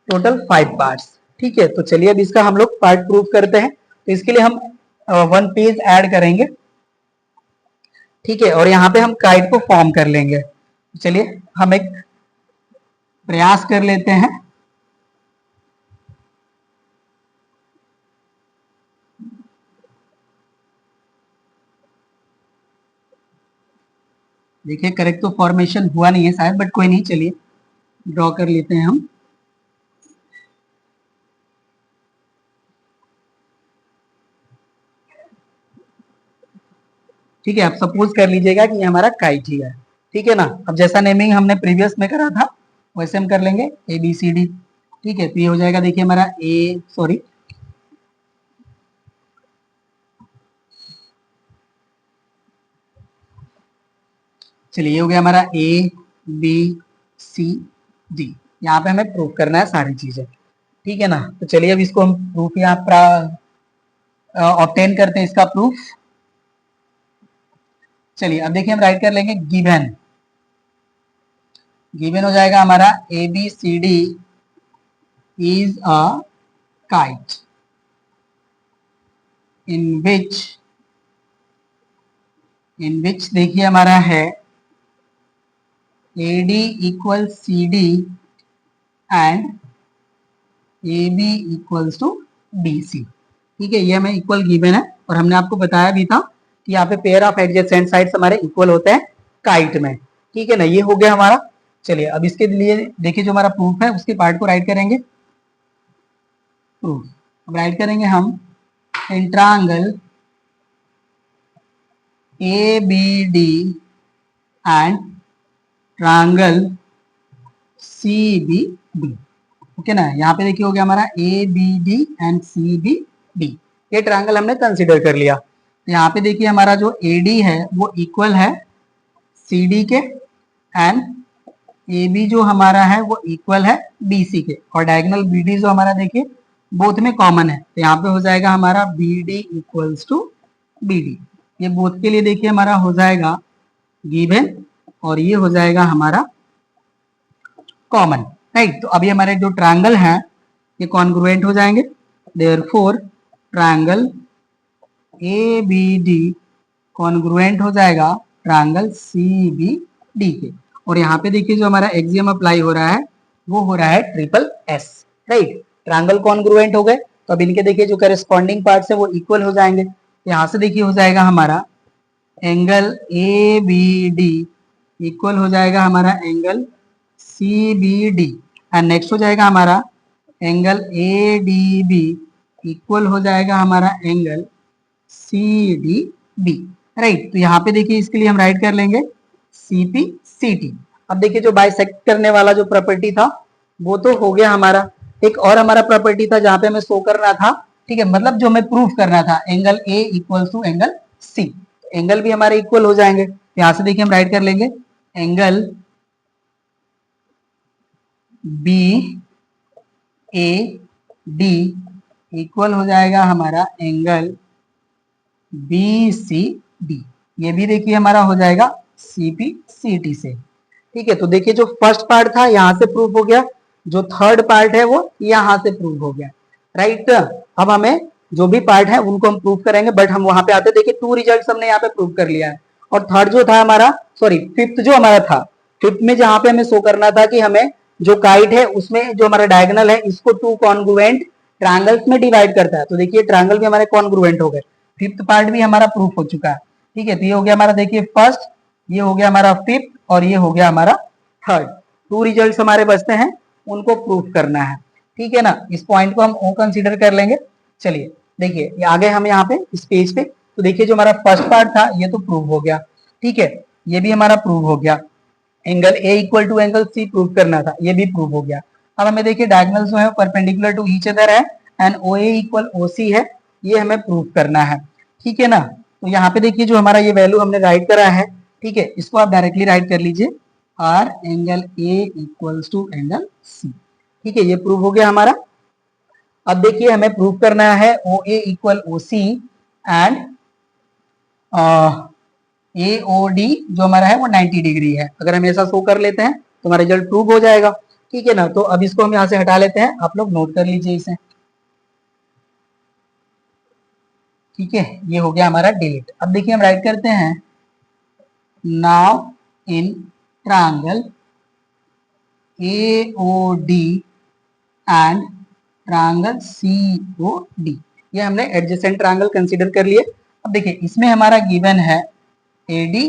टोटल 5 पार्ट्स, ठीक है। तो चलिए अब इसका हम लोग पार्ट प्रूव करते हैं। तो इसके लिए हम 1 पेज ऐड करेंगे, ठीक है, और यहाँ पे हम काइट को फॉर्म कर लेंगे। चलिए हम एक प्रयास कर लेते हैं। देखिए करेक्ट तो फॉर्मेशन हुआ नहीं है शायद, बट कोई नहीं, चलिए ड्रॉ कर लेते हैं हम। ठीक है, आप सपोज कर लीजिएगा कि ये हमारा काइट ही है, ठीक है ना। अब जैसा नेमिंग हमने प्रीवियस में करा था वैसे हम कर लेंगे ABCD, ठीक है। तो ये हो जाएगा, देखिए हमारा चलिए ये हो गया हमारा ABCD। यहाँ पे हमें प्रूफ करना है सारी चीजें, ठीक है ना। तो चलिए अब इसको हम प्रूफ यहाँ ऑब्टेन करते हैं, इसका प्रूफ। चलिए अब देखिए हम राइट कर लेंगे गिवन हो जाएगा हमारा ABCD is a kite in which देखिए हमारा है AD equal CD and AB equals to BC, ठीक है। ये हमें इक्वल गिवन है और हमने आपको बताया भी था कि यहाँ पे पेयर ऑफ एडजेसेंट साइड्स हमारे इक्वल होते हैं काइट में, ठीक है ना। ये हो गया हमारा। चलिए अब इसके लिए देखिए जो हमारा प्रूफ है उसके पार्ट को राइट करेंगे। प्रूफ अब राइट करेंगे हम, in triangle ABD and triangle CBD, okay ना। यहाँ पे देखिए हो गया हमारा ABD एंड CBD, ये ट्रायंगल हमने कंसीडर कर लिया। तो यहाँ पे देखिए हमारा जो AD है वो इक्वल है CD के एंड AB जो हमारा है वो इक्वल है BC के, और डायगोनल BD जो हमारा देखिए बोथ में कॉमन है, तो यहाँ पे हो जाएगा हमारा BD इक्वल्स टू BD। ये बोथ के लिए देखिए हमारा हो जाएगा गिवन और ये हो जाएगा हमारा कॉमन, राइट। तो अभी हमारे जो ट्रायंगल है ये कॉन्ग्रुएंट हो जाएंगे, देयरफॉर ट्रायंगल ABD कॉन्ग्रुएंट हो जाएगा ट्रायंगल CBD के। और यहाँ पे देखिए जो हमारा एक्सियम अप्लाई हो रहा है वो हो रहा है SSS, राइट। ट्रायंगल कॉन्ग्रुएंट हो गए, तो अब इनके देखिए जो करेस्पॉन्डिंग पार्ट्स है वो इक्वल हो जाएंगे। यहाँ से देखिए हो जाएगा हमारा एंगल ABD इक्वल हो जाएगा हमारा एंगल CBD, एंड नेक्स्ट हो जाएगा हमारा एंगल ADB इक्वल हो जाएगा हमारा एंगल CDB, राइट। तो यहाँ पे देखिए इसके लिए हम राइट कर लेंगे CPCT। अब देखिए जो बाइसेक्ट करने वाला जो प्रॉपर्टी था वो तो हो गया हमारा, एक और हमारा प्रॉपर्टी था जहाँ पे हमें शो करना था, ठीक है, मतलब जो हमें प्रूफ करना था angle A equal to angle C, angle भी हमारे इक्वल हो जाएंगे। यहाँ से देखिए हम राइट कर लेंगे एंगल BAD इक्वल हो जाएगा हमारा एंगल BCD, ये भी देखिए हमारा हो जाएगा CPCT से, ठीक है। तो देखिए जो फर्स्ट पार्ट था यहाँ से प्रूफ हो गया, जो थर्ड पार्ट है वो यहाँ से प्रूफ हो गया, राइट। अब हमें जो भी पार्ट है उनको हम प्रूफ करेंगे, बट हम वहां पे आते देखिए 2 रिजल्ट हमने यहाँ पे प्रूफ कर लिया है, और थर्ड जो था हमारा, सॉरी फिफ्थ जो हमारा था, फिफ्थ में जहां पे हमें शो करना था कि हमें जो काइट है उसमें जो हमारा डायगोनल है इसको टू कॉन्ग्रुएंट ट्रायंगल्स में डिवाइड करता है। तो देखिए ट्रायंगल भी हमारे कॉन्ग्रुएंट हो गए, फिफ्थ पार्ट भी हमारा प्रूफ हो चुका है। ठीक है, तो ये हो गया हमारा, देखिए फर्स्ट, ये हो गया हमारा फिफ्थ, और ये हो गया हमारा थर्ड। टू रिजल्ट्स हमारे बचते हैं, उनको प्रूफ करना है। ठीक है ना, इस पॉइंट को हम ओ कंसीडर कर लेंगे। चलिए देखिए ये आगे हम यहाँ पे इस पेज पे, तो देखिए जो हमारा फर्स्ट पार्ट था ये तो प्रूव हो गया। ठीक है, ये भी हमारा प्रूव हो गया। Angle A equal to angle C prove करना था, ये भी प्रूव हो गया। अब हमें देखिए डायगोनल जो है परपेंडिकुलर टू ईच अदर है and O A equal O C है, ये हमें प्रूव करना है। ठीक है ना, तो यहाँ पे देखिए जो हमारा ये वैल्यू हमने राइट करा है, ठीक है, इसको आप डायरेक्टली राइट कर लीजिए, are angle A equals to angle C. ठीक है, ये प्रूव हो गया हमारा। अब देखिए हमें प्रूव करना है O A equal O C and A O D जो हमारा है वो 90 डिग्री है। अगर हम ऐसा शो कर लेते हैं तो हमारा रिजल्ट प्रूव हो जाएगा। ठीक है ना, तो अब इसको हम यहाँ से हटा लेते हैं, आप लोग नोट कर लीजिए इसे। ठीक है, ये हो गया हमारा डिलीट। अब देखिए हम राइट करते हैं, now in triangle A O D and triangle C O D, ये हमने एडजेसेंट ट्रायंगल कंसीडर कर लिए। अब देखिए इसमें हमारा गिवन है A D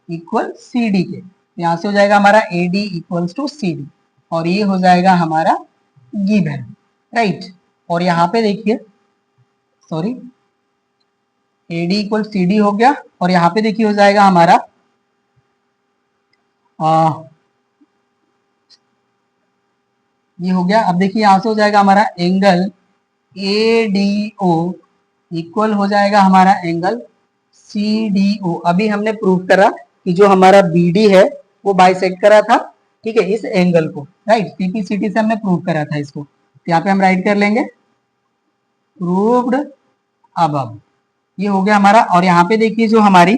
equal C D के, यहाँ से हो जाएगा हमारा A D equals to C D, और ये हो जाएगा हमारा गिवन, राइट। और यहाँ पे देखिए, sorry, A D equal C D हो गया, और यहाँ पे देखिए हो जाएगा हमारा ये हो गया। अब देखिए यहाँ से हो जाएगा हमारा angle A D O equal हो जाएगा हमारा एंगल सी डी ओ। अभी हमने प्रूव करा कि जो हमारा बी डी है वो बाइसेक्ट करा था, ठीक है, इस एंगल को, राइट, टीपीसीटी से हमने प्रूव करा था इसको। तो यहाँ पे हम राइट कर लेंगे, प्रूव्ड अबव, ये हो गया हमारा। और यहाँ पे देखिए जो हमारी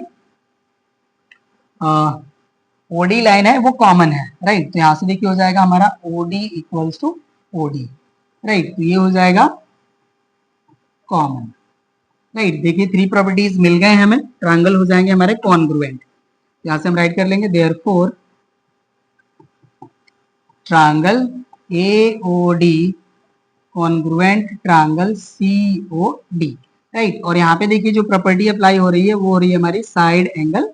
ओडी लाइन है वो कॉमन है, राइट, तो यहाँ से देखिए हो जाएगा हमारा OD equals to OD, right, तो ये हो जाएगा कॉमन, राइट। देखिए थ्री प्रॉपर्टीज मिल गए हमें, ट्रायंगल हो जाएंगे हमारे कॉन्ग्रुएंट। यहाँ से हम राइट कर लेंगे, therefore triangle A O D congruent triangle C O D, right. और यहाँ पे देखिए जो प्रॉपर्टी अप्लाई हो रही है वो हो रही है हमारी साइड एंगल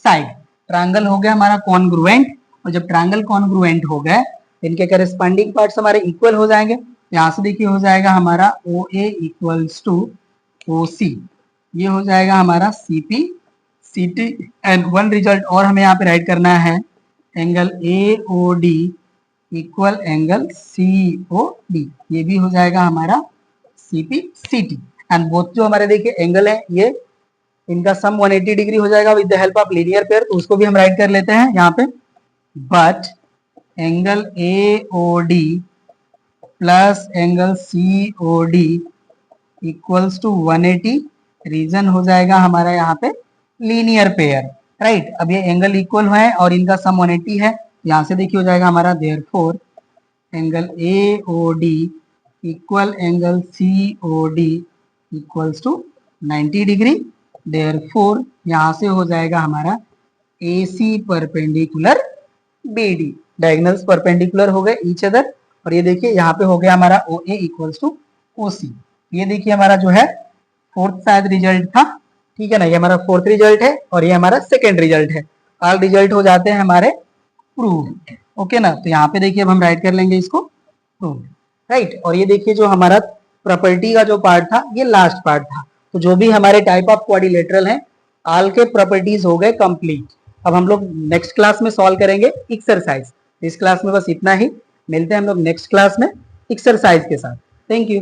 साइड। ट्रायंगल हो गया हमारा कॉन्ग्रुएंट, और जब ट्रायंगल कॉन्ग्रुएंट हो गए इनके करस्पॉन्डिंग पार्ट्स हमारे इक्वल हो जाएंगे। यहाँ से देखिए हो जाएगा हमारा ओ ए इक्वल्स टू ओ सी, ये हो जाएगा हमारा C P C T. And one result और हमें यहाँ पे राइट करना है, angle A O D equal angle C O D, ये भी हो जाएगा हमारा C P C T. And both जो हमारे देखिए एंगल है ये इनका सम 180 डिग्री हो जाएगा with the help of linear pair, तो उसको भी हम राइट कर लेते हैं यहाँ पे। But angle A O D plus angle C O D equals to 180, reason हो जाएगा हमारा यहाँ पे लीनियर पेयर, राइट। अब ये एंगल इक्वल है और इनका सम 180 है, यहाँ से देखिए हो जाएगा हमारा therefore angle A O D equal angle C O D equals to 90 degree. Therefore यहाँ से हो जाएगा हमारा A C perpendicular B D, diagonals perpendicular हो गए ईच अदर। और ये देखिए यहाँ पे हो गया हमारा ओ ए इक्वल्स टू ओ सी। ये देखिए हमारा जो है फोर्थ शायद रिजल्ट था, ठीक है ना, ये हमारा फोर्थ रिजल्ट है और ये हमारा सेकेंड रिजल्ट है। ऑल रिजल्ट हो जाते हैं हमारे प्रूव, ओके ना। तो यहाँ पे देखिए अब हम राइट कर लेंगे इसको प्रूव, राइट। और ये देखिए जो हमारा प्रॉपर्टी का जो पार्ट था ये लास्ट पार्ट था। तो जो भी हमारे टाइप ऑफ क्वाड्रिलेटरल हैं ऑल के प्रॉपर्टीज हो गए कंप्लीट। अब हम लोग नेक्स्ट क्लास में सॉल्व करेंगे एक्सरसाइज। इस क्लास में बस इतना ही, मिलते हैं हम लोग नेक्स्ट क्लास में एक्सरसाइज के साथ। Thank you.